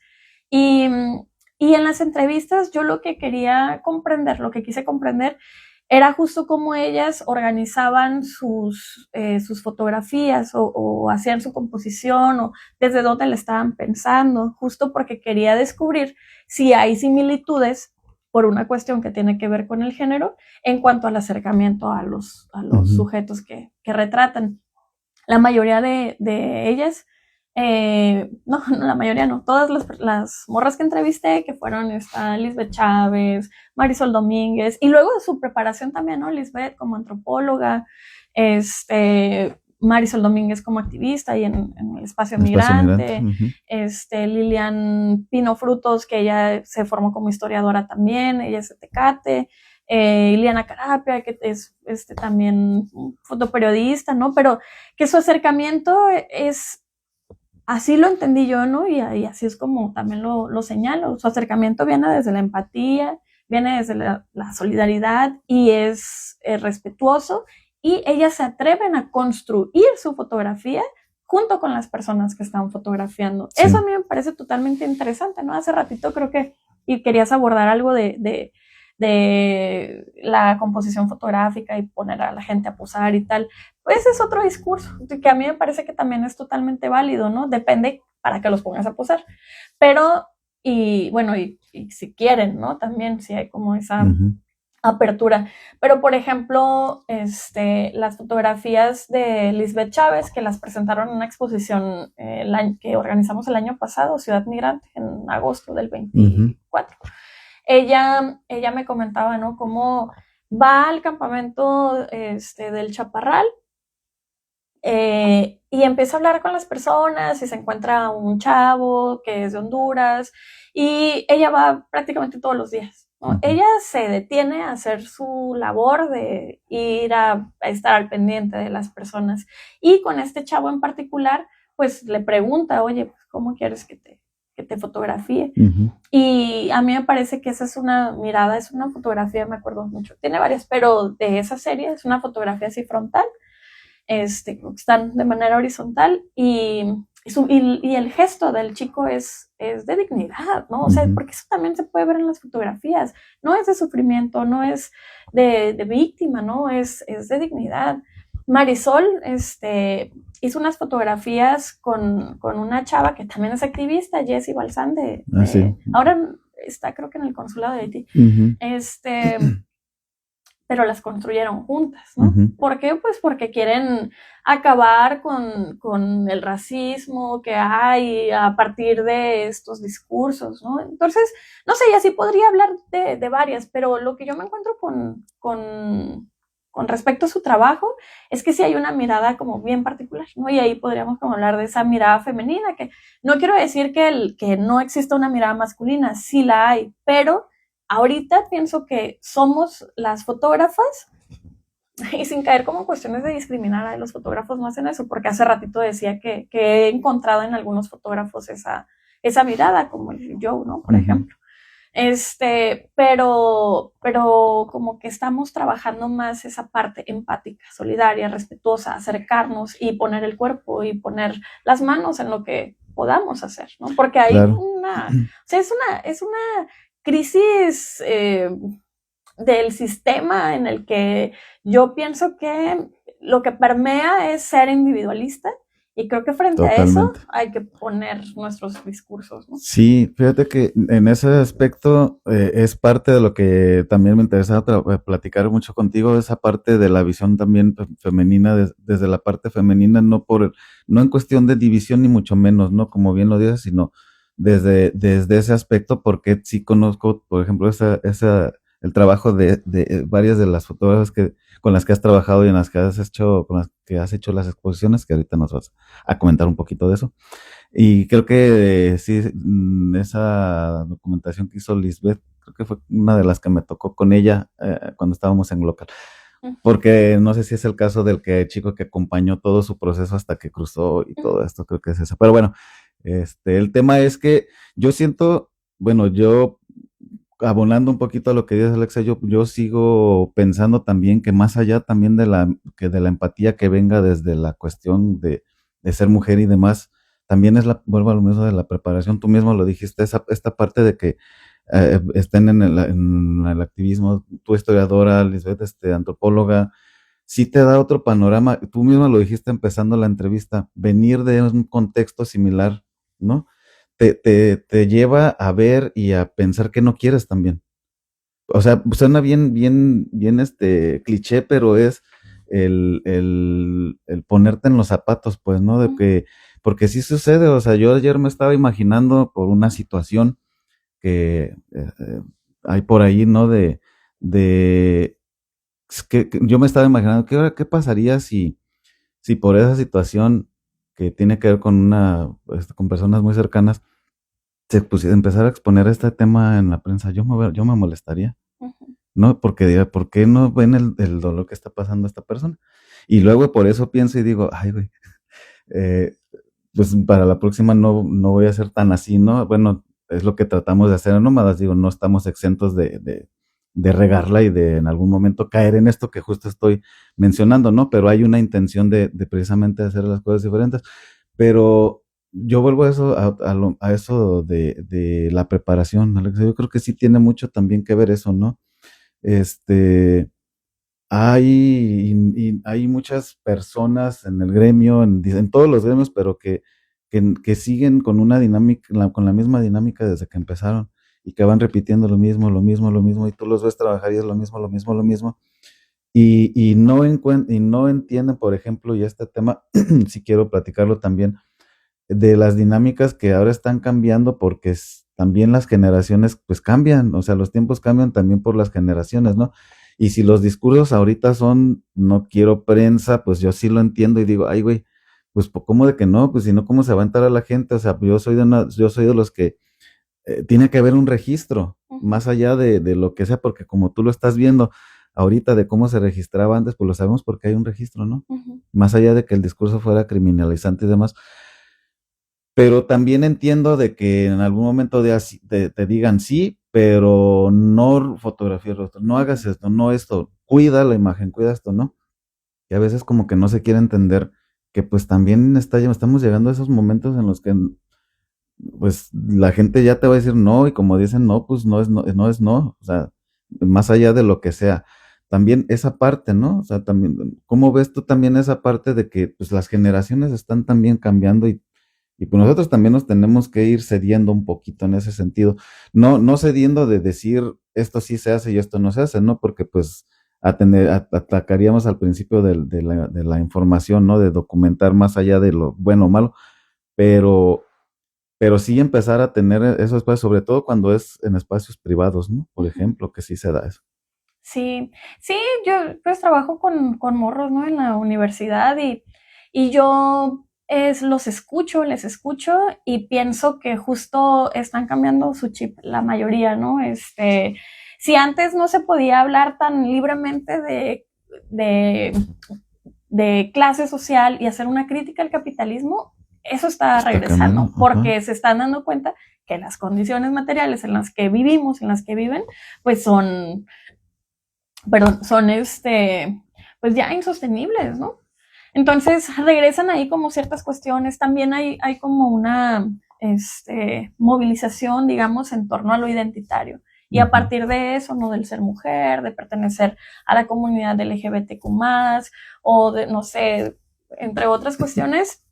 Y en las entrevistas yo lo que quería comprender, lo que quise comprender, era justo cómo ellas organizaban sus fotografías o hacían su composición o desde dónde le estaban pensando, justo porque quería descubrir si hay similitudes por una cuestión que tiene que ver con el género en cuanto al acercamiento a los sujetos que retratan. La mayoría de ellas, no, la mayoría no, todas las morras que entrevisté, que fueron Lisbeth Chávez, Marisol Domínguez, y luego de su preparación también, ¿no? Lisbeth como antropóloga, Marisol Domínguez como activista y en el espacio migrante, Lilian Pino Frutos, que ella se formó como historiadora también, ella es de Tecate, Ileana Carapia, que es también fotoperiodista, ¿no? Pero que su acercamiento es, así lo entendí yo, ¿no? Y así es como también lo señalo, su acercamiento viene desde la empatía, viene desde la solidaridad y es respetuoso, y ellas se atreven a construir su fotografía junto con las personas que están fotografiando. Sí. Eso a mí me parece totalmente interesante, ¿no? Hace ratito creo que y querías abordar algo de la composición fotográfica y poner a la gente a posar y tal. Pues ese es otro discurso que a mí me parece que también es totalmente válido, ¿no? Depende para que los pongas a posar. Pero, y bueno, y si quieren, ¿no? También si hay como esa apertura. Pero, por ejemplo, las fotografías de Lisbeth Chávez, que las presentaron en una exposición que organizamos el año pasado, Ciudad Migrante, en agosto del 24. Ella me comentaba, ¿no? Cómo va al campamento del Chaparral y empieza a hablar con las personas y se encuentra un chavo que es de Honduras y ella va prácticamente todos los días, ¿no? Ella se detiene a hacer su labor de ir a estar al pendiente de las personas y con este chavo en particular, pues le pregunta, oye, pues, ¿cómo quieres que te fotografíe? Y a mí me parece que esa es una mirada, es una fotografía, me acuerdo mucho, tiene varias, pero de esa serie es una fotografía así frontal, están de manera horizontal y el gesto del chico es de dignidad, ¿no? O sea, porque eso también se puede ver en las fotografías, no es de sufrimiento, no es de víctima, ¿no? Es de dignidad. Marisol, hizo unas fotografías con una chava que también es activista, Jessie Balsán, sí. Ahora está creo que en el consulado de Haití, pero las construyeron juntas, ¿no? ¿Por qué? Pues porque quieren acabar con el racismo que hay a partir de estos discursos, ¿no? Entonces, no sé, y así podría hablar de varias, pero lo que yo me encuentro con respecto a su trabajo, es que sí hay una mirada como bien particular, ¿no? Y ahí podríamos como hablar de esa mirada femenina, que no quiero decir que no exista una mirada masculina, sí la hay, pero ahorita pienso que somos las fotógrafas, y sin caer como en cuestiones de discriminar a los fotógrafos no hacen eso, porque hace ratito decía que he encontrado en algunos fotógrafos esa mirada, como el Joe, ¿no? Por ejemplo. Pero como que estamos trabajando más esa parte empática, solidaria, respetuosa, acercarnos y poner el cuerpo y poner las manos en lo que podamos hacer, ¿no? Porque hay o sea, es una crisis del sistema en el que yo pienso que lo que permea es ser individualista. Y creo que frente a eso Totalmente. hay que poner nuestros discursos, ¿no? Sí, fíjate que en ese aspecto es parte de lo que también me interesa platicar mucho contigo, esa parte de la visión también femenina, desde la parte femenina, no en cuestión de división ni mucho menos, ¿no? Como bien lo dices, sino desde ese aspecto, porque sí conozco, por ejemplo, el trabajo de varias de las fotógrafas con las que has trabajado y con las que has hecho las exposiciones, que ahorita nos vas a comentar un poquito de eso. Y creo que sí, esa documentación que hizo Lisbeth, creo que fue una de las que me tocó con ella cuando estábamos en local. Porque no sé si es el caso del chico que acompañó todo su proceso hasta que cruzó y todo esto, creo que es eso. Pero bueno, el tema es que yo siento, bueno, yo abonando un poquito a lo que dice Alexa, yo sigo pensando también que más allá también de la empatía que venga desde la cuestión de ser mujer y demás, también vuelvo a lo mismo de la preparación, tú mismo lo dijiste, esta parte de que estén en el activismo, tu historiadora, Lisbeth, antropóloga, sí te da otro panorama, tú mismo lo dijiste empezando la entrevista, venir de un contexto similar, ¿no? Te lleva a ver y a pensar que no quieres también. O sea, suena bien cliché, pero es el ponerte en los zapatos, pues, ¿no? Porque sí sucede, o sea, yo ayer me estaba imaginando por una situación que hay por ahí, ¿no? De que yo me estaba imaginando, ¿qué pasaría si por esa situación que tiene que ver con personas muy cercanas, empezar a exponer este tema en la prensa? Yo me molestaría, ¿no? Porque diría, ¿por qué no ven el dolor que está pasando a esta persona? Y luego por eso pienso y digo, ay, güey, eh, pues para la próxima no voy a ser tan así, ¿no? Bueno, es lo que tratamos de hacer en Nómadas, digo, no estamos exentos de regarla y de en algún momento caer en esto que justo estoy mencionando, ¿no? Pero hay una intención de precisamente hacer las cosas diferentes. Pero yo vuelvo a eso, a eso de la preparación, Alex. Yo creo que sí tiene mucho también que ver eso, ¿no? Este, hay muchas personas en el gremio, en todos los gremios, pero que siguen con una dinámica, con la misma dinámica desde que empezaron y que van repitiendo lo mismo, lo mismo, lo mismo, y tú los ves trabajar y es lo mismo, lo mismo, lo mismo, y no entienden, por ejemplo, y este tema, si quiero platicarlo también, de las dinámicas que ahora están cambiando porque también las generaciones pues cambian, o sea, los tiempos cambian también por las generaciones, ¿no? Y si los discursos ahorita son no quiero prensa, pues yo sí lo entiendo y digo, ay, güey, pues ¿cómo de que no? Pues si no, ¿cómo se va a entrar a la gente? O sea, yo soy de los que tiene que haber un registro, más allá de lo que sea, porque como tú lo estás viendo ahorita de cómo se registraba antes, pues lo sabemos porque hay un registro, ¿no? Más allá de que el discurso fuera criminalizante y demás, pero también entiendo de que en algún momento te digan sí, pero no fotografías rostro, no hagas esto, no esto, cuida la imagen, cuida esto, ¿no? Y a veces como que no se quiere entender que pues también estamos llegando a esos momentos en los que pues la gente ya te va a decir no y como dicen no, pues no es no, o sea, más allá de lo que sea. También esa parte, ¿no? O sea, también, ¿cómo ves tú también esa parte de que pues las generaciones están también cambiando y pues nosotros también nos tenemos que ir cediendo un poquito en ese sentido. No cediendo de decir esto sí se hace y esto no se hace, ¿no? Porque pues atacaríamos al principio de la información, ¿no? De documentar más allá de lo bueno o malo, pero, pero sí empezar a tener esos espacios, sobre todo cuando es en espacios privados, ¿no? Por ejemplo, que sí se da eso. Sí, sí, yo pues trabajo con morros, ¿no? En la universidad y yo los escucho, les escucho y pienso que justo están cambiando su chip, la mayoría, ¿no? Si antes no se podía hablar tan libremente de, de clase social y hacer una crítica al capitalismo, eso está regresando, porque se están dando cuenta que las condiciones materiales en las que vivimos, en las que viven, pues son pues ya insostenibles, ¿no? Entonces regresan ahí como ciertas cuestiones, también hay como una movilización, digamos, en torno a lo identitario. Y a partir de eso, ¿no? Del ser mujer, de pertenecer a la comunidad LGBTQ+, o de, no sé, entre otras cuestiones,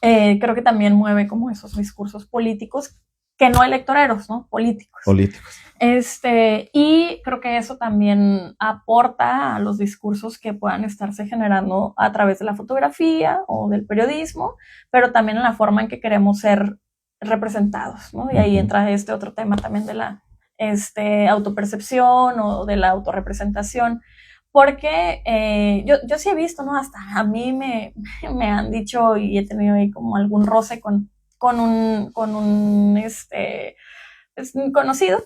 creo que también mueve como esos discursos políticos, que no electoreros, ¿no? Políticos. Y creo que eso también aporta a los discursos que puedan estarse generando a través de la fotografía o del periodismo, pero también en la forma en que queremos ser representados, ¿no? Y ahí entra otro tema también de la autopercepción o de la autorrepresentación, porque yo sí he visto, ¿no? Hasta a mí me han dicho y he tenido ahí como algún roce con un conocido,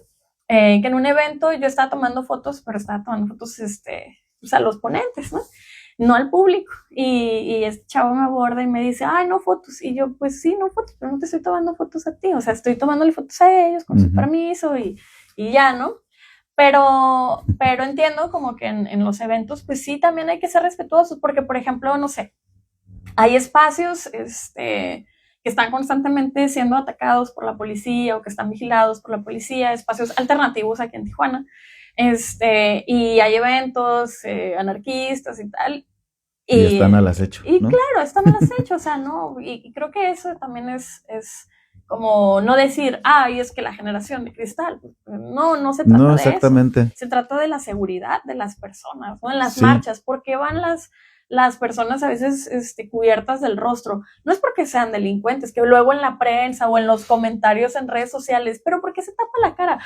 que en un evento yo estaba tomando fotos, pero estaba tomando fotos pues a los ponentes, ¿no? No al público. Y este chavo me aborda y me dice, ay, no fotos. Y yo, pues sí, no fotos, pero no te estoy tomando fotos a ti. O sea, estoy tomándole fotos a ellos con su permiso y ya, ¿no? Pero entiendo como que en los eventos, pues sí, también hay que ser respetuosos, porque, por ejemplo, no sé, hay espacios que están constantemente siendo atacados por la policía o que están vigilados por la policía, espacios alternativos aquí en Tijuana, y hay eventos anarquistas y tal. Y están al acecho, ¿no? Claro, están al acecho, o sea, ¿no? Y creo que eso también es como no decir, y es que la generación de cristal. No se trata de eso. Se trata de la seguridad de las personas, ¿no? En las marchas, porque van las personas a veces cubiertas del rostro. No es porque sean delincuentes, que luego en la prensa o en los comentarios en redes sociales, pero ¿por qué se tapa la cara?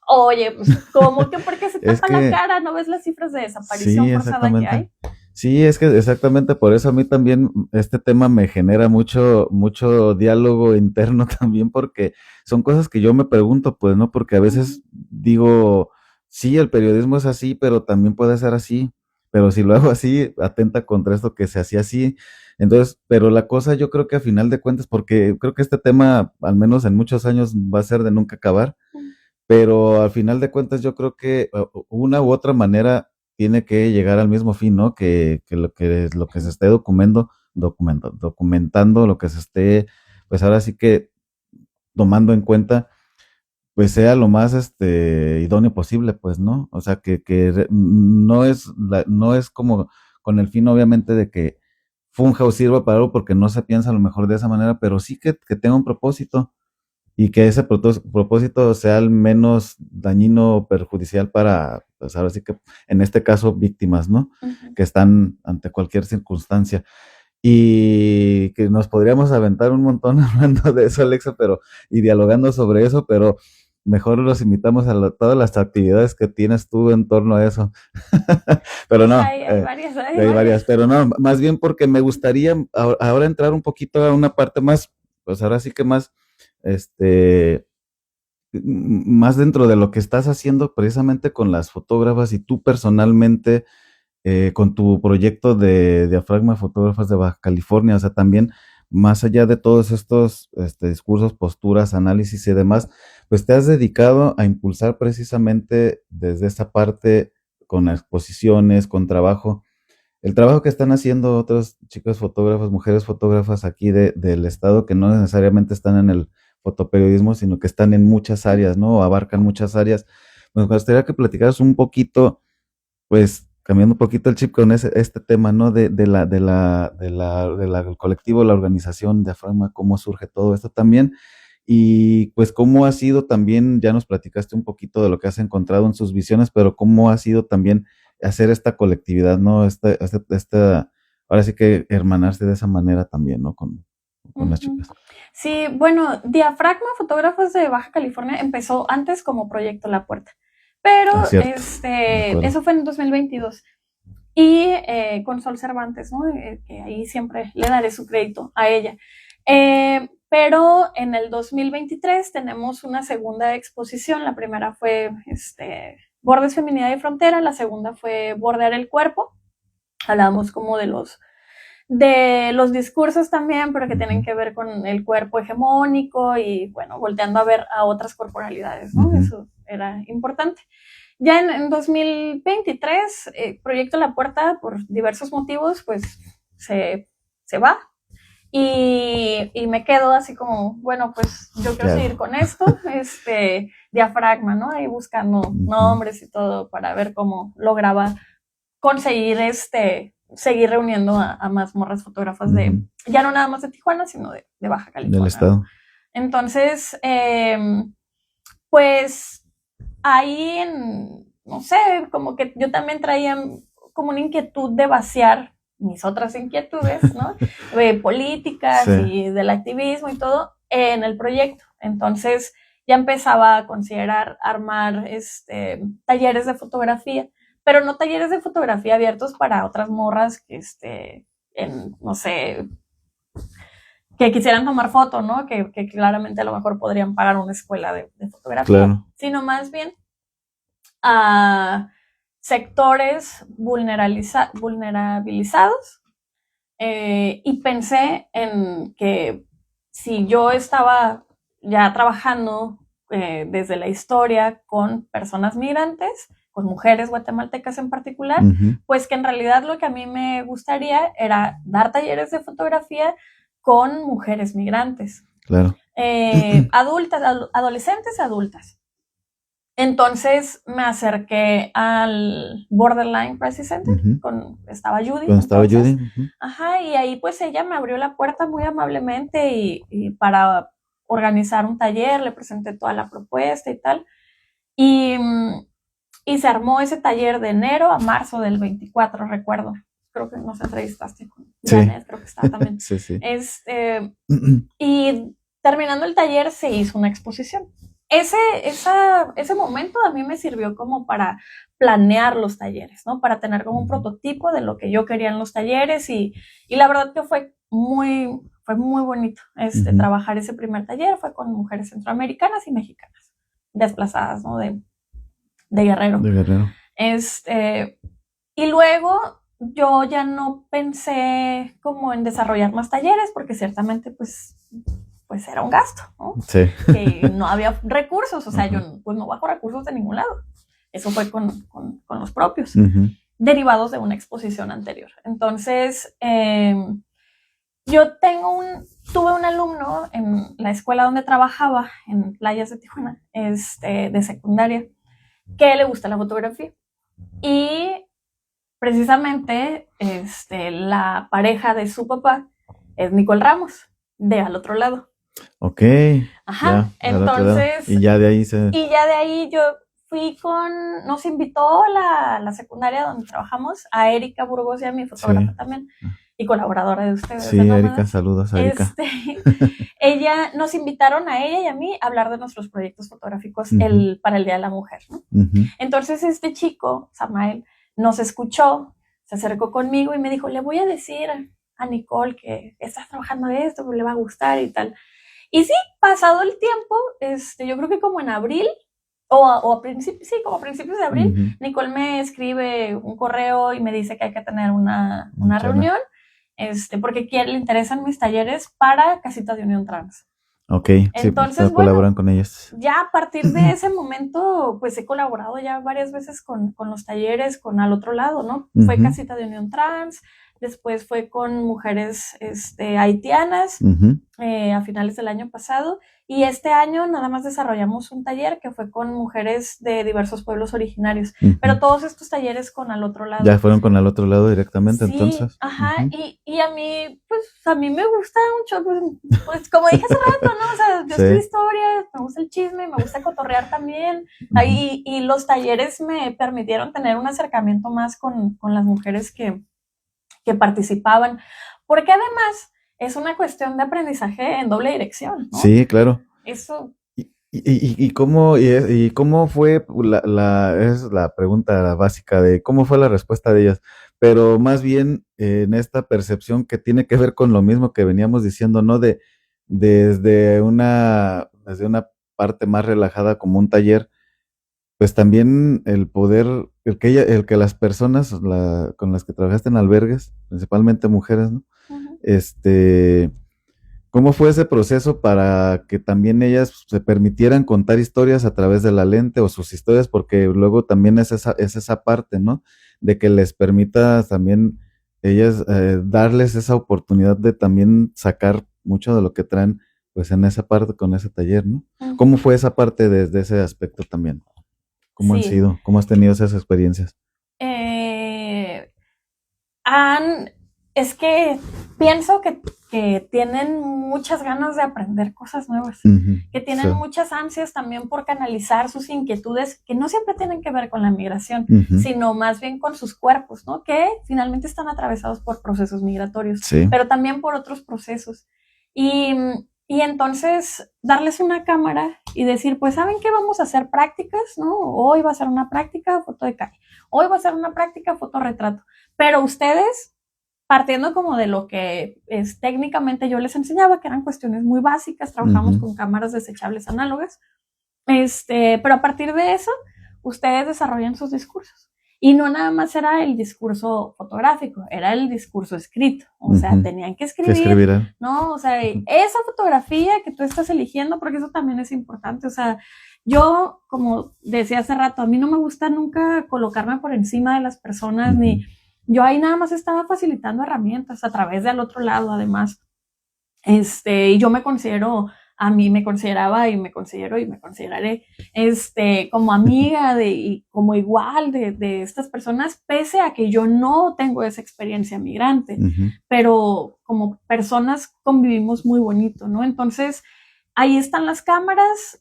Oye, pues, ¿cómo que por qué se tapa la cara? ¿No ves las cifras de desaparición forzada que hay? Sí, es que exactamente por eso a mí también este tema me genera mucho diálogo interno también, porque son cosas que yo me pregunto, pues, ¿no? Porque a veces digo, sí, el periodismo es así, pero también puede ser así, pero si lo hago así, atenta contra esto que se hacía así. Entonces, pero la cosa yo creo que a final de cuentas, porque creo que este tema, al menos en muchos años, va a ser de nunca acabar, pero al final de cuentas yo creo que una u otra manera tiene que llegar al mismo fin, ¿no? Que lo que se esté documentando, lo que se esté, pues ahora sí que tomando en cuenta, pues sea lo más idóneo posible, pues, ¿no? O sea, que no es como con el fin, obviamente, de que funja o sirva para algo, porque no se piensa a lo mejor de esa manera, pero sí que tenga un propósito y que ese propósito sea el menos dañino o perjudicial para, pues ahora sí que en este caso, víctimas, ¿no? Que están ante cualquier circunstancia. Y que nos podríamos aventar un montón hablando de eso, Alexa, y dialogando sobre eso, pero mejor los invitamos a todas las actividades que tienes tú en torno a eso. Pero no, hay varias, pero no, más bien porque me gustaría ahora entrar un poquito a una parte más, pues ahora sí que más, más dentro de lo que estás haciendo precisamente con las fotógrafas y tú personalmente con tu proyecto de Diafragma Fotógrafas de Baja California, o sea, también más allá de todos estos discursos, posturas, análisis y demás, pues te has dedicado a impulsar precisamente desde esa parte con exposiciones, con trabajo. El trabajo que están haciendo otras chicas fotógrafas, mujeres fotógrafas aquí del estado, que no necesariamente están en el fotoperiodismo, sino que están en muchas áreas, ¿no? O abarcan muchas áreas. Me gustaría que platicaras un poquito, pues, cambiando un poquito el chip con este tema, ¿no? Del colectivo, la organización de Diafragma, cómo surge todo esto también. Y pues cómo ha sido también, ya nos platicaste un poquito de lo que has encontrado en sus visiones, pero cómo ha sido también hacer esta colectividad, ¿no? Ahora sí que hermanarse de esa manera también, ¿no? Con las chicas. Sí, bueno, Diafragma Fotógrafos de Baja California empezó antes como Proyecto La Puerta, pero eso fue en 2022. Y con Sol Cervantes, ¿no? Que ahí siempre le daré su crédito a ella. Pero en el 2023 tenemos una segunda exposición. La primera fue Bordes, Feminidad y Frontera. La segunda fue Bordear el Cuerpo. Hablamos como de los discursos también, pero que tienen que ver con el cuerpo hegemónico y, bueno, volteando a ver a otras corporalidades, ¿no? Eso era importante. Ya en 2023, Proyecto La Puerta, por diversos motivos, pues se va. y me quedo así como, bueno, pues yo quiero Claro. seguir con esto, diafragma, ¿no? Ahí buscando nombres y todo para ver cómo lograba conseguir seguir reuniendo a más morras fotógrafas de, ya no nada más de Tijuana, sino de Baja California. Del estado. Entonces, pues ahí, no sé, como que yo también traía como una inquietud de vaciar mis otras inquietudes, ¿no? Políticas Sí. y del activismo y todo en el proyecto. Entonces ya empezaba a considerar armar talleres de fotografía, pero no talleres de fotografía abiertos para otras morras que, no sé, que quisieran tomar foto, ¿no? Que claramente a lo mejor podrían pagar una escuela de fotografía, Claro. sino más bien a sectores vulnerabilizados, y pensé en que si yo estaba ya trabajando desde la historia con personas migrantes, con mujeres guatemaltecas en particular, pues que en realidad lo que a mí me gustaría era dar talleres de fotografía con mujeres migrantes. Claro. Adultas, adolescentes, adultas. Entonces me acerqué al Borderline Crisis Center, estaba Judy. Cuando estaba Judy. Ajá, y ahí pues ella me abrió la puerta muy amablemente y para organizar un taller, le presenté toda la propuesta y tal. Y se armó ese taller de enero a marzo del 24, recuerdo. Creo que nos entrevistaste con Janet, creo que estaba también. Sí. Y terminando el taller se hizo una exposición. Ese momento a mí me sirvió como para planear los talleres, ¿no? Para tener como un prototipo de lo que yo quería en los talleres y la verdad que fue muy bonito trabajar ese primer taller. Fue con mujeres centroamericanas y mexicanas desplazadas, ¿no? De Guerrero. De Guerrero. Y luego yo ya no pensé como en desarrollar más talleres porque ciertamente pues era un gasto, ¿no? Sí. Que no había recursos, o sea, yo pues no bajo recursos de ningún lado. Eso fue con los propios, derivados de una exposición anterior. Entonces, yo tuve un alumno en la escuela donde trabajaba, en Playas de Tijuana, de secundaria, que le gusta la fotografía. Y precisamente, la pareja de su papá es Nicole Ramos, de Al Otro Lado. Ok. Ajá, ya, entonces. Y ya de ahí yo fui nos invitó la secundaria donde trabajamos, a Erika Burgos y a mi fotógrafa también, y colaboradora de ustedes. Sí, Erika, saludos a Erika. Nos invitaron a ella y a mí a hablar de nuestros proyectos fotográficos para el Día de la Mujer, ¿no? Entonces este chico, Samael, nos escuchó, se acercó conmigo y me dijo, le voy a decir a Nicole que estás trabajando de esto, pues le va a gustar y tal. Y sí, pasado el tiempo, yo creo que como en abril, como a principios de abril, Nicole me escribe un correo y me dice que hay que tener una reunión, porque le interesan mis talleres para Casitas de Unión Trans. Ok, entonces, sí, colaboran con ellos. Ya a partir de ese momento, pues he colaborado ya varias veces con los talleres, con Al Otro Lado, ¿no? Fue Casita de Unión Trans, después fue con mujeres haitianas a finales del año pasado, y este año nada más desarrollamos un taller que fue con mujeres de diversos pueblos originarios, pero todos estos talleres con Al Otro Lado. Ya fueron con Al Otro Lado directamente, sí, entonces. Ajá, y a mí, pues a mí me gusta mucho, pues como dije hace rato, ¿no? O sea, yo estudio historia, me gusta el chisme, me gusta cotorrear también, y los talleres me permitieron tener un acercamiento más con las mujeres que participaban, porque además es una cuestión de aprendizaje en doble dirección, ¿no? Sí, claro. Eso. ¿Y cómo fue es la pregunta básica de cómo fue la respuesta de ellas? Pero más bien en esta percepción que tiene que ver con lo mismo que veníamos diciendo, ¿no? Desde una parte más relajada como un taller, pues también el que las personas con las que trabajaste en albergues, principalmente mujeres, ¿no? ¿Cómo fue ese proceso para que también ellas se permitieran contar historias a través de la lente o sus historias? Porque luego también es esa parte, ¿no? De que les permita también ellas darles esa oportunidad de también sacar mucho de lo que traen, pues en esa parte con ese taller, ¿no? ¿Cómo fue esa parte desde ese aspecto también? ¿Cómo han Sí. sido? ¿Cómo has tenido esas experiencias? Es que pienso que tienen muchas ganas de aprender cosas nuevas, que tienen muchas ansias también por canalizar sus inquietudes, que no siempre tienen que ver con la migración, sino más bien con sus cuerpos, ¿no? Que finalmente están atravesados por procesos migratorios, sí, pero también por otros procesos. Y entonces darles una cámara y decir, pues, ¿saben qué? Vamos a hacer prácticas, ¿no? Hoy va a ser una práctica foto de calle, hoy va a ser una práctica fotorretrato, pero ustedes, partiendo como de lo que técnicamente yo les enseñaba, que eran cuestiones muy básicas, trabajamos con cámaras desechables análogas, pero a partir de eso, ustedes desarrollan sus discursos. Y no nada más era el discurso fotográfico, era el discurso escrito. O sea, tenían que escribir, ¿no? O sea, esa fotografía que tú estás eligiendo, porque eso también es importante. O sea, yo, como decía hace rato, a mí no me gusta nunca colocarme por encima de las personas, ni yo ahí nada más estaba facilitando herramientas a través del otro lado, además. Y yo me considero, a mí me consideraba y me considero y me consideraré como amiga y como igual de estas personas, pese a que yo no tengo esa experiencia migrante, pero como personas convivimos muy bonito, ¿no? Entonces, ahí están las cámaras,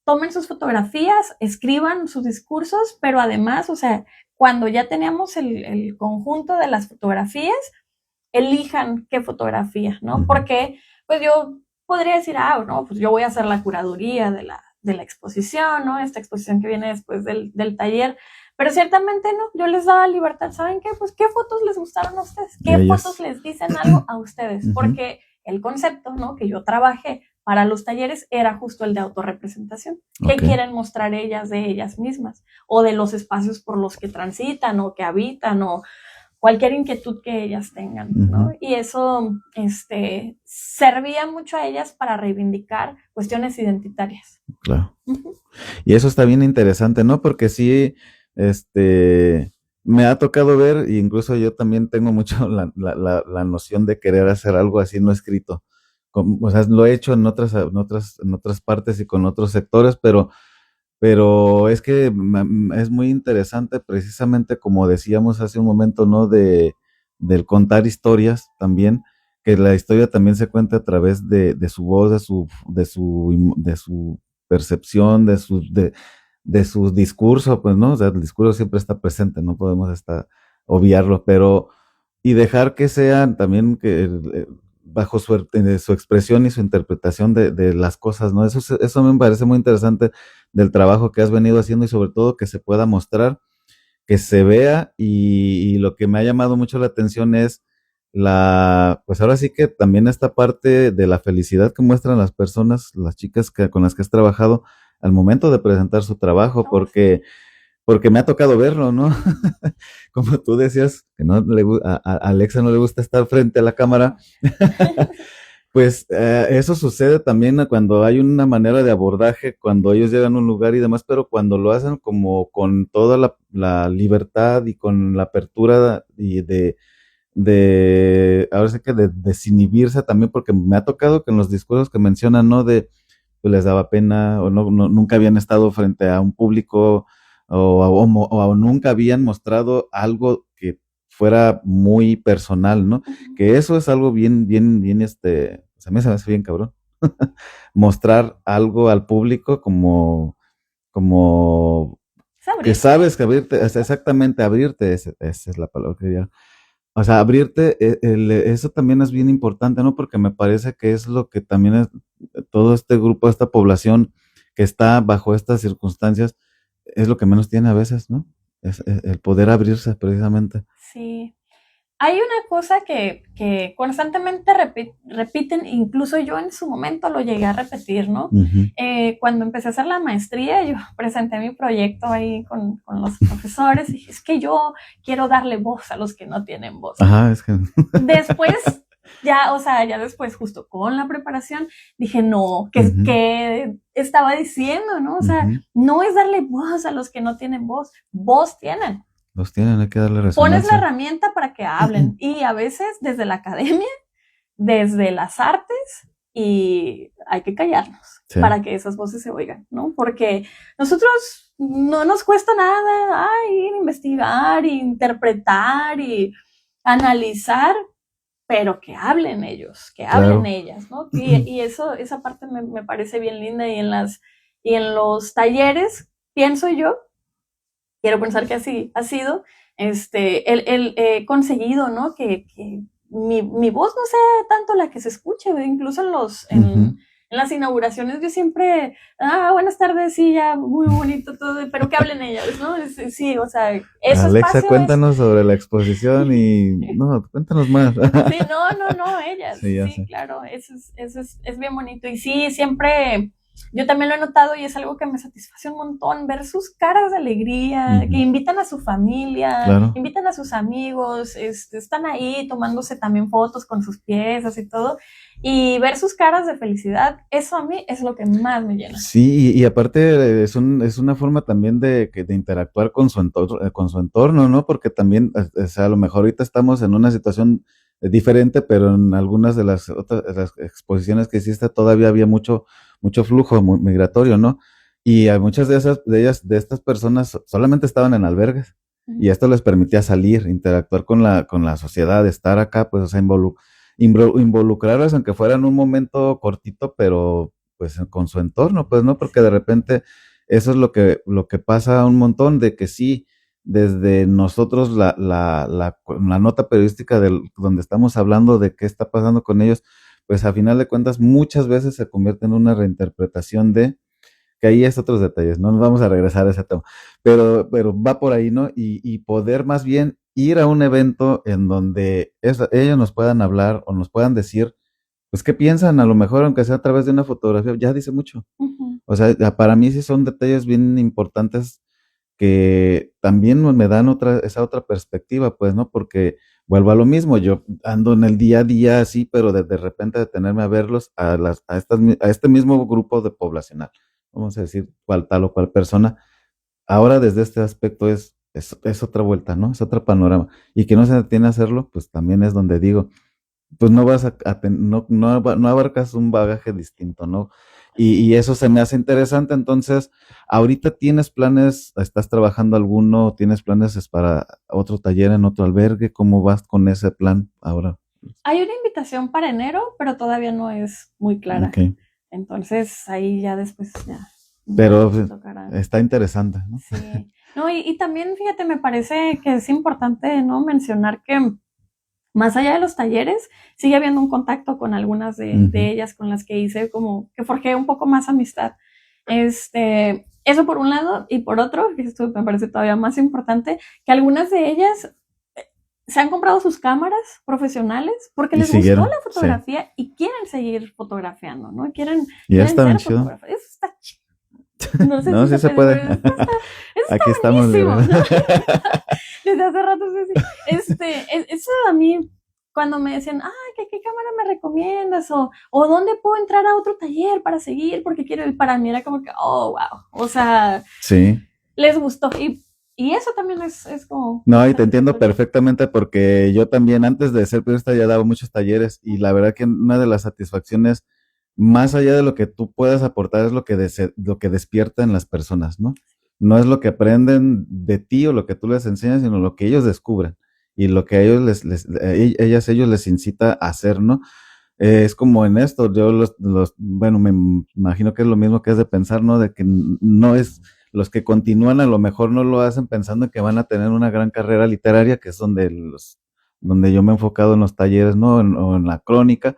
tomen sus fotografías, escriban sus discursos, pero además, o sea, cuando ya teníamos el conjunto de las fotografías, elijan qué fotografía, ¿no? Porque, pues yo podría decir, no, pues yo voy a hacer la curaduría de la exposición, ¿no? Esta exposición que viene después del taller, pero ciertamente no, yo les daba libertad, ¿saben qué? Pues, ¿qué fotos les gustaron a ustedes? ¿Qué fotos les dicen algo a ustedes? Porque el concepto, ¿no? Que yo trabajé para los talleres era justo el de autorrepresentación. ¿Qué quieren mostrar ellas de ellas mismas? O de los espacios por los que transitan o que habitan o cualquier inquietud que ellas tengan, ¿no? Y eso servía mucho a ellas para reivindicar cuestiones identitarias. Claro. Y eso está bien interesante, ¿no? Porque sí, me ha tocado ver, e incluso yo también tengo mucho la noción de querer hacer algo así no escrito. O sea, lo he hecho en otras partes y con otros sectores, pero es que es muy interesante precisamente como decíamos hace un momento, ¿no? Del contar historias también, que la historia también se cuenta a través de su voz, de su percepción, de su discurso, pues, ¿no? O sea, el discurso siempre está presente, no podemos obviarlo, pero, y dejar que sean también bajo su expresión y su interpretación de las cosas, ¿no? Eso me parece muy interesante del trabajo que has venido haciendo y sobre todo que se pueda mostrar, que se vea y lo que me ha llamado mucho la atención es pues ahora sí que también esta parte de la felicidad que muestran las personas, las chicas con las que has trabajado al momento de presentar su trabajo, porque me ha tocado verlo, ¿no? Como tú decías, que a Alexa no le gusta estar frente a la cámara. Pues eso sucede también cuando hay una manera de abordaje, cuando ellos llegan a un lugar y demás, pero cuando lo hacen como con toda la libertad y con la apertura y ahora sí que de desinhibirse también, porque me ha tocado que en los discursos que mencionan, ¿no? Pues les daba pena o nunca habían estado frente a un público o nunca habían mostrado algo que fuera muy personal, ¿no? Que eso es algo bien, bien, bien, a mí se me hace bien cabrón. Mostrar algo al público como que sabes que abrirte, exactamente, abrirte, esa es la palabra que ya. O sea, abrirte, eso también es bien importante, ¿no? Porque me parece que es lo que también es todo este grupo, esta población que está bajo estas circunstancias, es lo que menos tiene a veces, ¿no? Es el poder abrirse precisamente. Sí. Hay una cosa que constantemente repiten, incluso yo en su momento lo llegué a repetir, ¿no? Cuando empecé a hacer la maestría, yo presenté mi proyecto ahí con los profesores y dije, es que yo quiero darle voz a los que no tienen voz. Ajá, es que... Después, ya después, justo con la preparación, dije, no, ¿qué estaba diciendo, no? O sea, no es darle voz a los que no tienen voz tienen. Los tienen, hay que darle Pones resonancia. la herramienta para que hablen. Y a veces desde la academia, desde las artes, y hay que callarnos para que esas voces se oigan, ¿no? Porque nosotros no nos cuesta nada ir a investigar, interpretar y analizar, pero que hablen ellos, que hablen ellas, ¿no? Y esa parte me parece bien linda. Y en los talleres, pienso yo, quiero pensar que así ha sido, he conseguido, ¿no? Que mi voz no sea tanto la que se escuche, incluso en las inauguraciones yo siempre, buenas tardes, sí, ya, muy bonito todo, pero que hablen ellas, ¿no? Sí, o sea, eso. Alexa, cuéntanos sobre la exposición y, no, cuéntanos más. Sí, no, ellas, sí, claro, eso es bien bonito. Y sí, siempre, yo también lo he notado y es algo que me satisface un montón, ver sus caras de alegría, que invitan a su familia, invitan a sus amigos, están ahí tomándose también fotos con sus piezas y todo, y ver sus caras de felicidad, eso a mí es lo que más me llena. Sí, y aparte es una forma también de interactuar con su entorno, ¿no? Porque también, o sea, a lo mejor ahorita estamos en una situación diferente, pero en algunas de las otras de las exposiciones que hiciste todavía había mucho flujo migratorio, ¿no? Y a muchas de estas personas solamente estaban en albergues, y esto les permitía salir, interactuar con la sociedad, estar acá, pues, o sea, involucrarlas, aunque fuera en un momento cortito, pero pues con su entorno, pues, ¿no? Porque de repente eso es lo que pasa un montón, de que sí, desde nosotros la nota periodística donde estamos hablando de qué está pasando con ellos, pues a final de cuentas muchas veces se convierte en una reinterpretación que ahí es otros detalles, no nos vamos a regresar a ese tema, pero va por ahí, ¿no? Y poder más bien ir a un evento en donde ellos nos puedan hablar o nos puedan decir, pues, qué piensan, a lo mejor, aunque sea a través de una fotografía, ya dice mucho. O sea, para mí sí son detalles bien importantes que también me dan esa otra perspectiva, pues, ¿no? Porque vuelvo a lo mismo, yo ando en el día a día así, pero de repente detenerme a verlos, a este mismo grupo de poblacional, vamos a decir, tal o cual persona, ahora desde este aspecto es otra vuelta, ¿no? Es otro panorama. Y que no se detiene a hacerlo, pues también es donde digo, pues no vas no abarcas un bagaje distinto, ¿no? Y eso se me hace interesante. Entonces, ahorita tienes planes, estás trabajando alguno, tienes planes para otro taller en otro albergue, ¿cómo vas con ese plan ahora? Hay una invitación para enero, pero todavía no es muy clara. Entonces, ahí ya después ya. Pero está interesante, ¿no? Sí. No, y también, fíjate, me parece que es importante, ¿no?, mencionar que más allá de los talleres, sigue habiendo un contacto con algunas de ellas con las que hice, como que forjé un poco más amistad. Eso por un lado, y por otro, que esto me parece todavía más importante, que algunas de ellas se han comprado sus cámaras profesionales porque les gustó la fotografía y quieren seguir fotografiando, ¿no? Quieren ser fotógrafos. Eso está chido. No sé si se puede. Aquí estamos. ¿no? Desde hace rato eso a mí, cuando me decían, ¿qué cámara me recomiendas? O ¿dónde puedo entrar a otro taller para seguir? Porque quiero ir. Para mí era como que, oh, wow. O sea, sí, les gustó. Y eso también es como... No, y te entiendo perfectamente, porque yo también antes de ser periodista ya daba muchos talleres, y la verdad que una de las satisfacciones, más allá de lo que tú puedas aportar, es lo que despierta en las personas, ¿no? No es lo que aprenden de ti o lo que tú les enseñas, sino lo que ellos descubren y lo que a ellos ellos les incita a hacer, ¿no? Es como en esto, yo bueno, me imagino que es lo mismo que es de pensar, ¿no? De que no es, los que continúan a lo mejor no lo hacen pensando en que van a tener una gran carrera literaria, que es donde yo me he enfocado en los talleres, ¿no? O en la crónica,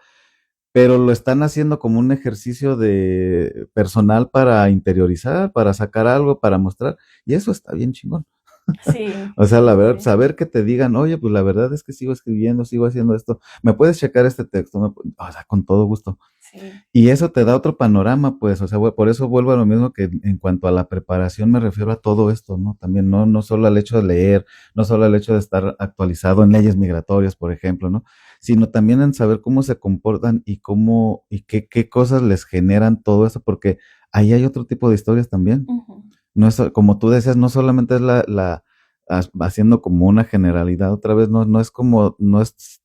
pero lo están haciendo como un ejercicio de personal para interiorizar, para sacar algo, para mostrar, y eso está bien chingón. Sí. O sea, la verdad, saber que te digan, oye, pues la verdad es que sigo escribiendo, sigo haciendo esto, ¿me puedes checar este texto? O sea, con todo gusto. Sí. Y eso te da otro panorama, pues, o sea, por eso vuelvo a lo mismo, que en cuanto a la preparación me refiero a todo esto, ¿no? También no solo al hecho de leer, no solo al hecho de estar actualizado en leyes migratorias, por ejemplo, ¿no? Sino también en saber cómo se comportan y qué cosas les generan todo eso, porque ahí hay otro tipo de historias también. Uh-huh. No es, como tú decías, no solamente es haciendo como una generalidad otra vez, no es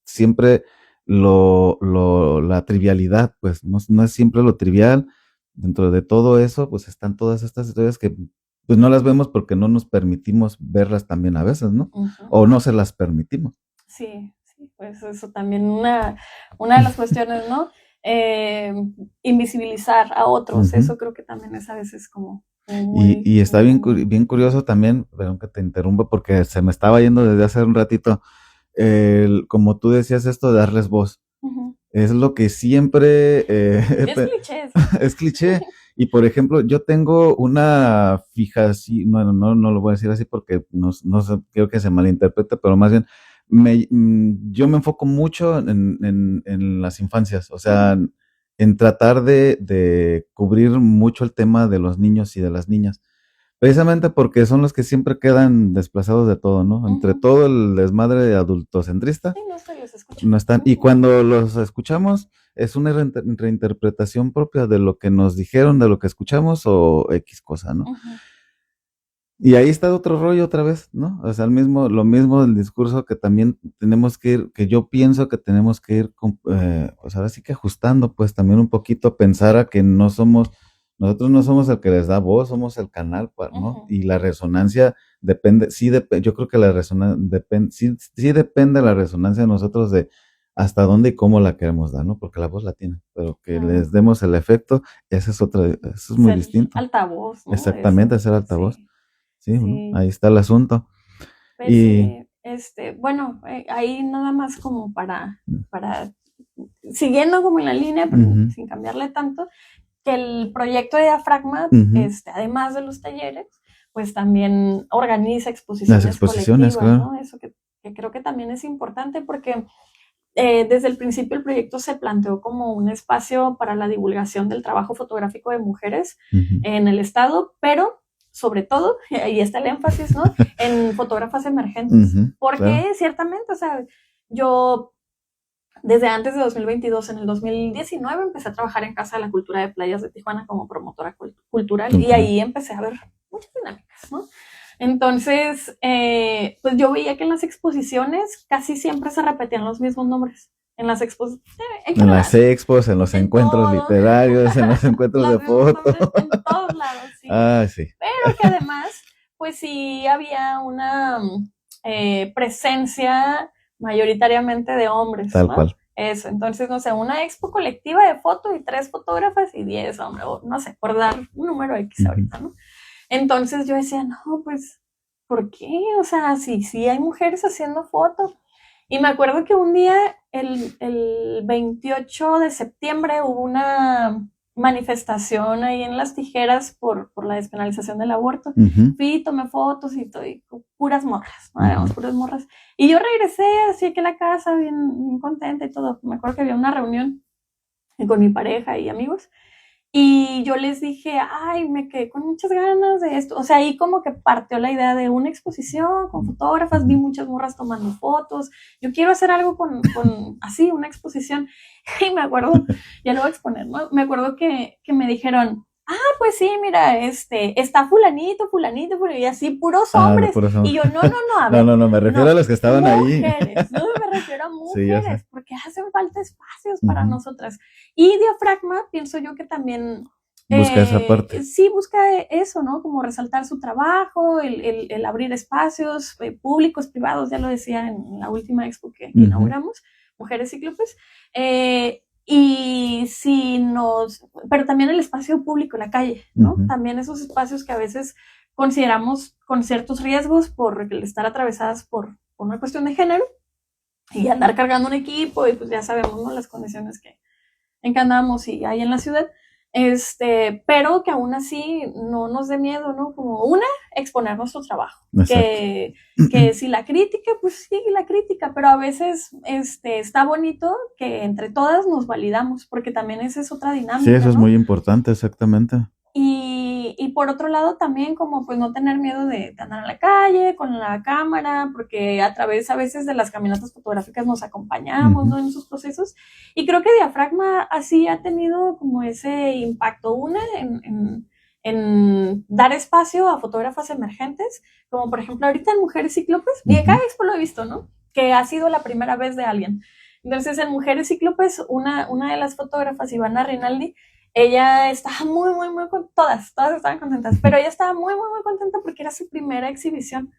siempre la trivialidad, pues, no es siempre lo trivial. Dentro de todo eso, pues están todas estas historias que pues no las vemos porque no nos permitimos verlas también a veces, ¿no? O no se las permitimos. Sí, pues eso también una de las cuestiones, ¿no? Invisibilizar a otros, eso creo que también es a veces como y está bien curioso también, perdón que te interrumpa porque se me estaba yendo desde hace un ratito, como tú decías esto de darles voz. Es lo que siempre... es cliché. Es cliché. Y por ejemplo, yo tengo una fijación, no lo voy a decir así porque no sé, creo que se malinterpreta, pero más bien yo me enfoco mucho en las infancias, o sea, en tratar de cubrir mucho el tema de los niños y de las niñas. Precisamente porque son los que siempre quedan desplazados de todo, ¿no? Entre todo el desmadre adultocentrista, no están. Y cuando los escuchamos, es una reinterpretación propia de lo que nos dijeron, de lo que escuchamos o X cosa, ¿no? Y ahí está otro rollo otra vez, ¿no? O sea, lo mismo del discurso que también tenemos que ir, que yo pienso que tenemos que ir, pues ahora sí que ajustando, pues también un poquito pensar a que nosotros no somos el que les da voz, somos el canal, ¿no? Y la resonancia depende, yo creo que la resonancia depende, sí depende la resonancia de nosotros de hasta dónde y cómo la queremos dar, ¿no? Porque la voz la tiene, pero que les demos el efecto, eso es muy distinto. Altavoz, ¿no? Exactamente, ser altavoz. Sí, ¿no? Ahí está el asunto. Pues y bueno, ahí nada más como para siguiendo como en la línea, pero sin cambiarle tanto, que el proyecto de Diafragma, además de los talleres, pues también organiza exposiciones. Las exposiciones, colectivas, claro. ¿no? Eso que creo que también es importante porque desde el principio el proyecto se planteó como un espacio para la divulgación del trabajo fotográfico de mujeres en el estado, pero sobre todo, y ahí está el énfasis, ¿no? En fotógrafas emergentes. Porque claro, ciertamente, o sea, yo desde antes de 2022, en el 2019, empecé a trabajar en Casa de la Cultura de Playas de Tijuana como promotora cultural y ahí empecé a ver muchas dinámicas, ¿no? Entonces, pues yo veía que en las exposiciones casi siempre se repetían los mismos nombres. En las expos, en las expos, en los encuentros literarios, en los encuentros de fotos. En todos lados, sí. Ah, sí. Pero que además, pues sí había una presencia mayoritariamente de hombres. Tal ¿no? cual. Eso, entonces, no sé, una expo colectiva de foto y 3 fotógrafas y 10 hombres, o no sé, por dar un número X ahorita, ¿no? Entonces yo decía, no, pues, ¿por qué? O sea, sí hay mujeres haciendo fotos. Y me acuerdo que un día, el 28 de septiembre, hubo una manifestación ahí en Las Tijeras por la despenalización del aborto. Fui, tomé fotos y puras morras, ¿no? Éramos puras morras. Y yo regresé así aquí a la casa, bien contenta y todo. Me acuerdo que había una reunión con mi pareja y amigos. Y yo les dije, ay, me quedé con muchas ganas de esto. O sea, ahí como que partió la idea de una exposición con fotógrafas, vi muchas morras tomando fotos. Yo quiero hacer algo con así, una exposición. Y me acuerdo, ya lo voy a exponer, ¿no? Me acuerdo que me dijeron, pues sí, mira, está fulanito, y así, puros hombres. Puros hombres. Y yo, no, a ver. No, me refiero a los que estaban mujeres, ahí. No, me refiero a mujeres, sí, porque hacen falta espacios para nosotras. Y Diafragma, pienso yo que también busca esa parte. Sí, busca eso, ¿no? Como resaltar su trabajo, el abrir espacios públicos, privados, ya lo decía en la última expo que inauguramos, Mujeres Cíclopes. Y pero también el espacio público, la calle, ¿no? También esos espacios que a veces consideramos con ciertos riesgos por el estar atravesadas por una cuestión de género y andar cargando un equipo y pues ya sabemos, ¿no? Las condiciones en que andamos y hay en la ciudad, pero que aún así no nos dé miedo, ¿no? Como exponer nuestro trabajo. Que si la crítica, pues sí, la crítica, pero a veces está bonito que entre todas nos validamos, porque también esa es otra dinámica. Sí, eso es ¿no? muy importante, exactamente. Y por otro lado también como pues no tener miedo de andar en la calle con la cámara, porque a través a veces de las caminatas fotográficas nos acompañamos, ¿no? En esos procesos. Y creo que Diafragma así ha tenido como ese impacto, en dar espacio a fotógrafas emergentes, como por ejemplo ahorita en Mujeres Cíclopes, y en cada expo lo he visto, ¿no? Que ha sido la primera vez de alguien. Entonces en Mujeres Cíclopes, una de las fotógrafas, Ivana Rinaldi, ella estaba muy, todas estaban contentas, pero ella estaba muy contenta porque era su primera exhibición.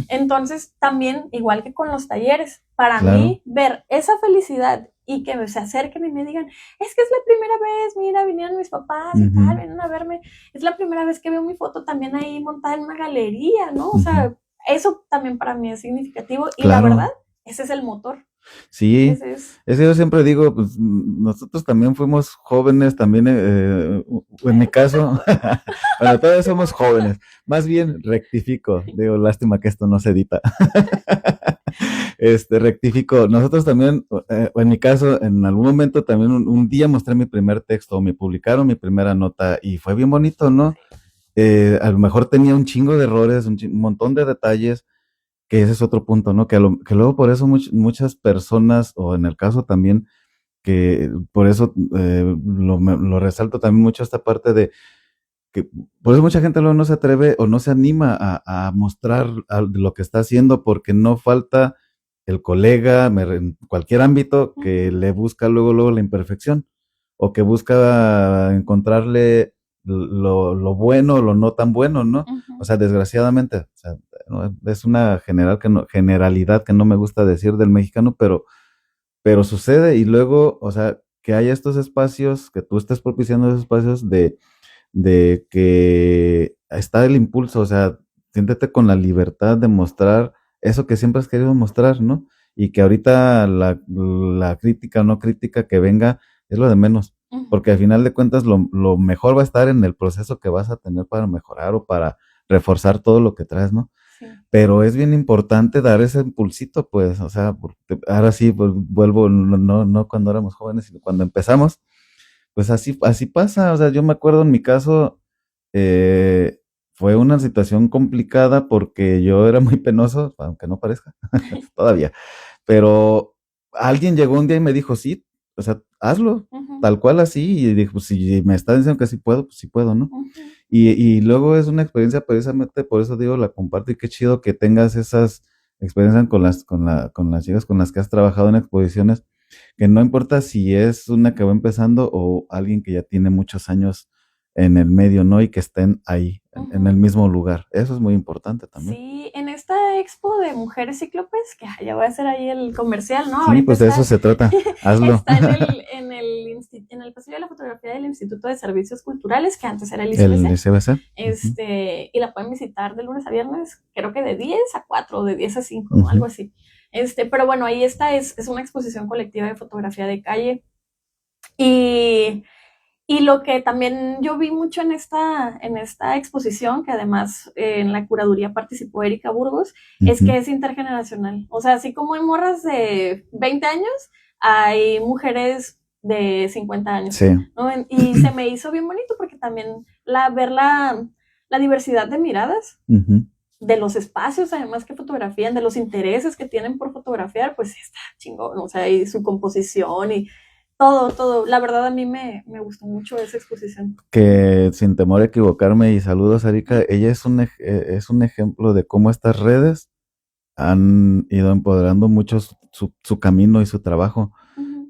Entonces, también, igual que con los talleres, para mí, ver esa felicidad y que se acerquen y me digan, es que es la primera vez, mira, vinieron mis papás y tal, vinieron a verme, es la primera vez que veo mi foto también ahí montada en una galería, ¿no? O sea, eso también para mí es significativo y la verdad, ese es el motor. Sí, es que yo siempre digo, pues nosotros también fuimos jóvenes, también en mi caso, bueno, todos somos jóvenes, más bien rectifico, digo, lástima que esto no se edita, rectifico, nosotros también, en mi caso, en algún momento también un día mostré mi primer texto, me publicaron mi primera nota y fue bien bonito, ¿no? A lo mejor tenía un chingo de errores, un montón de detalles, que ese es otro punto, ¿no? Que luego por eso muchas personas, o en el caso también, que por eso lo resalto también mucho esta parte de que por eso mucha gente luego no se atreve o no se anima a mostrar lo que está haciendo porque no falta el colega en cualquier ámbito que le busca luego la imperfección o que busca encontrarle lo bueno, lo no tan bueno, ¿no? O sea, desgraciadamente, o sea, ¿no? Es una generalidad que no me gusta decir del mexicano, pero sucede y luego, o sea, que haya estos espacios, que tú estés propiciando esos espacios de que está el impulso, o sea, siéntete con la libertad de mostrar eso que siempre has querido mostrar, ¿no? Y que ahorita la crítica o no crítica que venga es lo de menos, porque al final de cuentas lo mejor va a estar en el proceso que vas a tener para mejorar o para reforzar todo lo que traes, ¿no? Sí. Pero es bien importante dar ese impulsito, pues, o sea, ahora sí, pues, vuelvo, no cuando éramos jóvenes, sino cuando empezamos, pues así pasa, o sea, yo me acuerdo en mi caso, fue una situación complicada porque yo era muy penoso, aunque no parezca, todavía, pero alguien llegó un día y me dijo, sí, o sea, hazlo, tal cual así, y dijo, pues, si me está diciendo que sí puedo, pues sí puedo, ¿no? Y luego es una experiencia precisamente, por eso digo, la comparto y qué chido que tengas esas experiencias con las chicas con las que has trabajado en exposiciones, que no importa si es una que va empezando o alguien que ya tiene muchos años en el medio, ¿no? Y que estén ahí, en el mismo lugar. Eso es muy importante también. Sí, en esta expo de Mujeres Cíclopes, que ya voy a hacer ahí el comercial, ¿no? Sí, ahorita pues de eso se trata. Hazlo. Está en el pasillo de la fotografía del Instituto de Servicios Culturales, que antes era el ICBC. El ICBC. Y la pueden visitar de lunes a viernes, creo que de 10 a 4, de 10 a 5, algo así. Pero bueno, ahí está, es una exposición colectiva de fotografía de calle. Y lo que también yo vi mucho en esta exposición, que además en la curaduría participó Erika Burgos, es que es intergeneracional. O sea, así como hay morras de 20 años, hay mujeres de 50 años. Sí. ¿No? Y se me hizo bien bonito porque también ver la diversidad de miradas, de los espacios además que fotografían, de los intereses que tienen por fotografiar, pues está chingón. O sea, y su composición y todo. La verdad a mí me gustó mucho esa exposición. Que sin temor a equivocarme, y saludos a Erika, ella es un ejemplo de cómo estas redes han ido empoderando mucho su camino y su trabajo.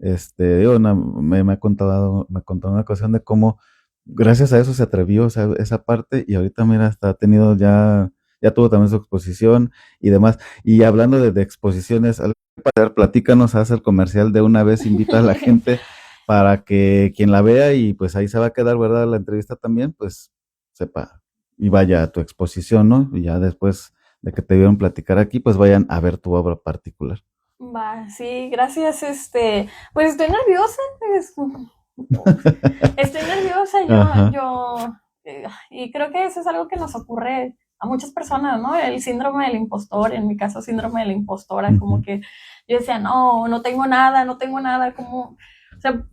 Me contó una ocasión de cómo gracias a eso se atrevió, o sea, esa parte, y ahorita mira, hasta ha tenido ya tuvo también su exposición y demás. Y hablando de exposiciones, platícanos, haz el comercial de una vez, invita a la gente para que quien la vea y pues ahí se va a quedar, ¿verdad? La entrevista también, pues sepa y vaya a tu exposición, ¿no? Y ya después de que te vieron platicar aquí, pues vayan a ver tu obra particular. Va, sí, gracias, pues estoy nerviosa, estoy nerviosa, y creo que eso es algo que nos ocurre a muchas personas, ¿no? El síndrome del impostor, en mi caso, síndrome de la impostora, como que yo decía, no tengo nada, como, o sea,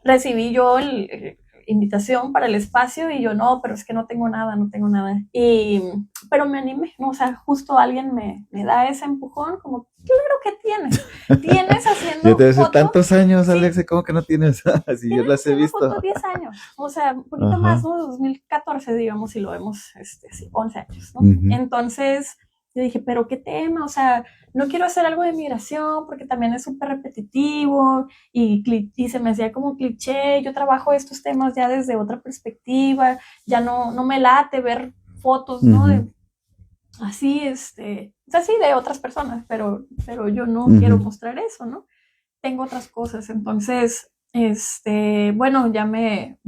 recibí yo invitación para el espacio y yo, no, pero es que no tengo nada, y pero me animé, ¿no? O sea, justo alguien me da ese empujón, como, claro que tienes haciendo Yo te decía, foto, tantos años, sí, Alexa, ¿cómo que no tienes? Si yo tienes las he haciendo visto. foto 10 años, o sea, un poquito Ajá. más, ¿no? 2014, digamos, si lo vemos, sí, 11 años, ¿no? Ujú. Entonces, yo dije, pero qué tema, o sea, no quiero hacer algo de migración porque también es súper repetitivo y se me hacía como cliché. Yo trabajo estos temas ya desde otra perspectiva, ya no me late ver fotos, ¿no? De, así, o sea, sí, de otras personas, pero yo no quiero mostrar eso, ¿no? Tengo otras cosas. Entonces, bueno, ya me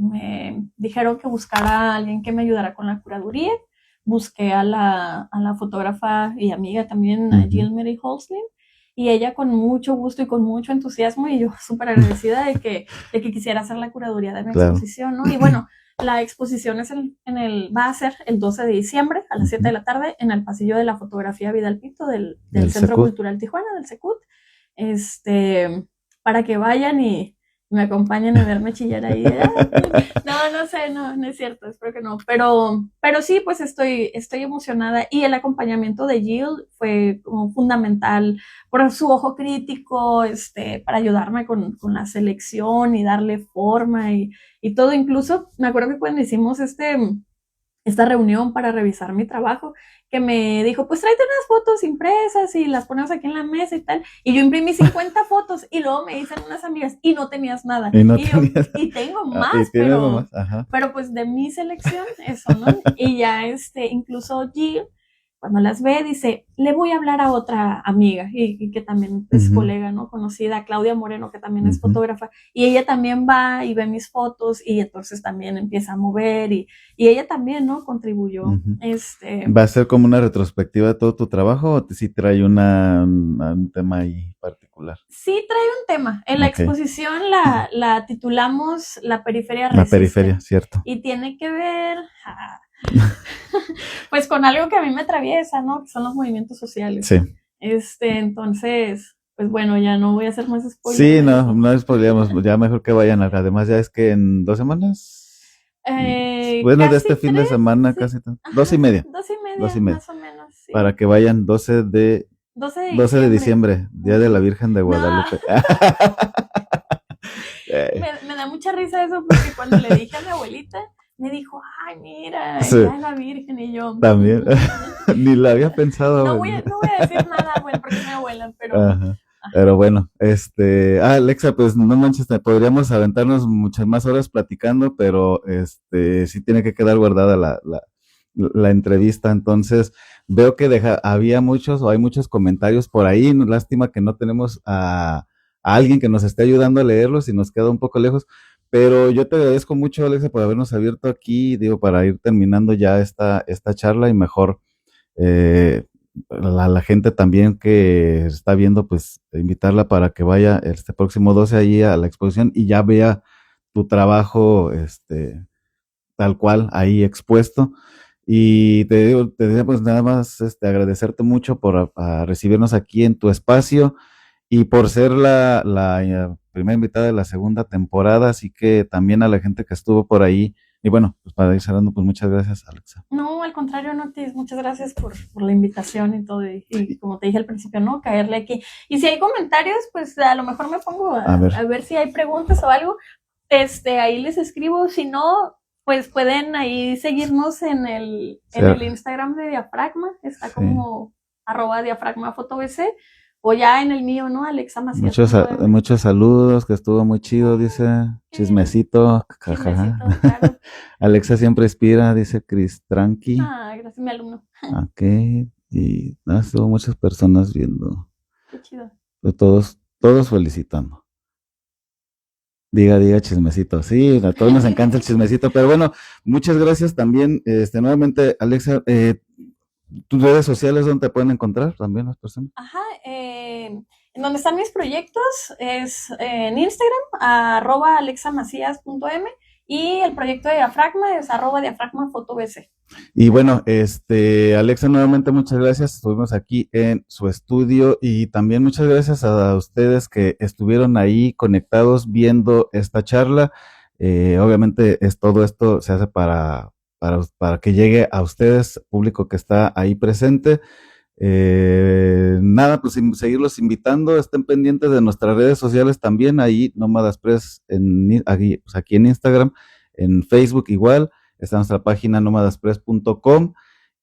dijeron que buscara a alguien que me ayudara con la curaduría. Busqué a la fotógrafa y amiga también, a Jill Mary Holslin, y ella con mucho gusto y con mucho entusiasmo, y yo súper agradecida de que quisiera hacer la curaduría de mi exposición, ¿no? Y bueno, la exposición va a ser el 12 de diciembre a las 7 de la tarde en el pasillo de la fotografía Vidal Pinto del Centro Cultural Tijuana, del Secut, para que vayan y me acompañen a verme chillar ahí. No sé, no es cierto, espero que no. Pero sí, pues estoy emocionada, y el acompañamiento de Jill fue como fundamental por su ojo crítico, para ayudarme con la selección y darle forma y todo. Incluso me acuerdo que cuando hicimos esta reunión para revisar mi trabajo, que me dijo, pues tráete unas fotos impresas y las ponemos aquí en la mesa y tal, y yo imprimí 50 fotos, y luego me dicen unas amigas, y no tenías nada, y tengo más, pero pues de mi selección, eso, ¿no? Y ya, incluso Jill, cuando las ve, dice, le voy a hablar a otra amiga, y que también es colega, ¿no? Conocida, Claudia Moreno, que también es fotógrafa, y ella también va y ve mis fotos, y entonces también empieza a mover, y ella también, ¿no? Contribuyó. ¿Va a ser como una retrospectiva de todo tu trabajo, o sí trae un tema ahí particular? Sí trae un tema. En la exposición la titulamos La periferia resiste. La periferia, cierto. Y tiene que ver... pues con algo que a mí me atraviesa, ¿no? Que son los movimientos sociales. Sí. Entonces, pues bueno, ya no voy a hacer más spoilers. Sí, no spoileamos, ya mejor que vayan. Además, ya es que en 2 semanas. Bueno, de este fin de semana, sí. Casi. 2:30. 2:30, más o menos. Sí. Para que vayan 12 de diciembre, Día de la Virgen de Guadalupe. No. Me da mucha risa eso, porque cuando le dije a mi abuelita, me dijo, ay, mira, sí. Ya es la Virgen, y yo... También, ni la había pensado. No voy a decir nada, abuela, porque es mi abuela, pero... Ajá. Pero bueno, Alexa, pues no manches, podríamos aventarnos muchas más horas platicando, pero sí tiene que quedar guardada la entrevista. Entonces, veo que hay muchos comentarios por ahí. Lástima que no tenemos a alguien que nos esté ayudando a leerlos y nos queda un poco lejos. Pero yo te agradezco mucho, Alexa, por habernos abierto aquí, digo, para ir terminando ya esta charla, y mejor la gente también que está viendo, pues invitarla para que vaya este próximo 12 ahí a la exposición y ya vea tu trabajo tal cual ahí expuesto. Y te digo, pues nada más agradecerte mucho por recibirnos aquí en tu espacio, y por ser la primera invitada de la segunda temporada, así que también a la gente que estuvo por ahí. Y bueno, pues para ir cerrando, pues muchas gracias, Alexa. No, al contrario, Notis, muchas gracias por la invitación y todo, y como te dije al principio, ¿no? Caerle aquí. Y si hay comentarios, pues a lo mejor me pongo a ver si hay preguntas o algo, ahí les escribo. Si no, pues pueden ahí seguirnos en el Instagram de Diafragma, está como @diafragmafotobc, o ya en el mío, ¿no? Alexa Macías. Muchos saludos, que estuvo muy chido, dice chismecito. Claro. Alexa siempre inspira, dice Chris Tranqui. Gracias, mi alumno. Ok, y estuvo muchas personas viendo. Qué chido. Todos felicitando. Diga chismecito. Sí, a todos nos encanta el chismecito, pero bueno, muchas gracias también, nuevamente, Alexa. ¿Tus redes sociales dónde te pueden encontrar también las personas? Ajá, en donde están mis proyectos es en Instagram, @alexamacías.m, y el proyecto de Diafragma es @diafragmafotobc. Y bueno, Alexa, nuevamente muchas gracias. Estuvimos aquí en su estudio, y también muchas gracias a ustedes que estuvieron ahí conectados viendo esta charla. Obviamente todo esto se hace para para que llegue a ustedes, público que está ahí presente. Nada, pues seguirlos invitando, estén pendientes de nuestras redes sociales también, ahí Nómadas Press, aquí en Instagram, en Facebook igual, está nuestra página nómadaspress.com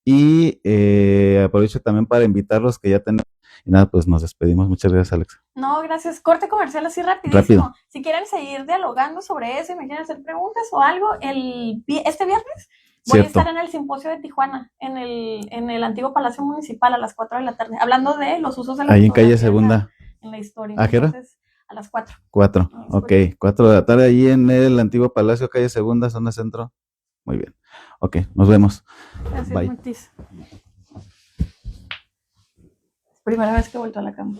y aprovecho también para invitarlos que ya tenemos. Y nada, pues nos despedimos. Muchas gracias, Alexa. No, gracias. Corte comercial así rapidísimo. Rápido. Si quieren seguir dialogando sobre eso y me quieren hacer preguntas o algo, este viernes voy a estar en el simposio de Tijuana, en el antiguo Palacio Municipal a las 4 de la tarde, hablando de los usos de la ahí en calle Segunda. En la historia. ¿A qué hora? Entonces, a las 4. 4, ok. 4 de la tarde ahí en el antiguo Palacio, calle Segunda, zona centro. Muy bien. Ok, nos vemos. Gracias, Bye. Martis. Primera vez que he vuelto a la cama.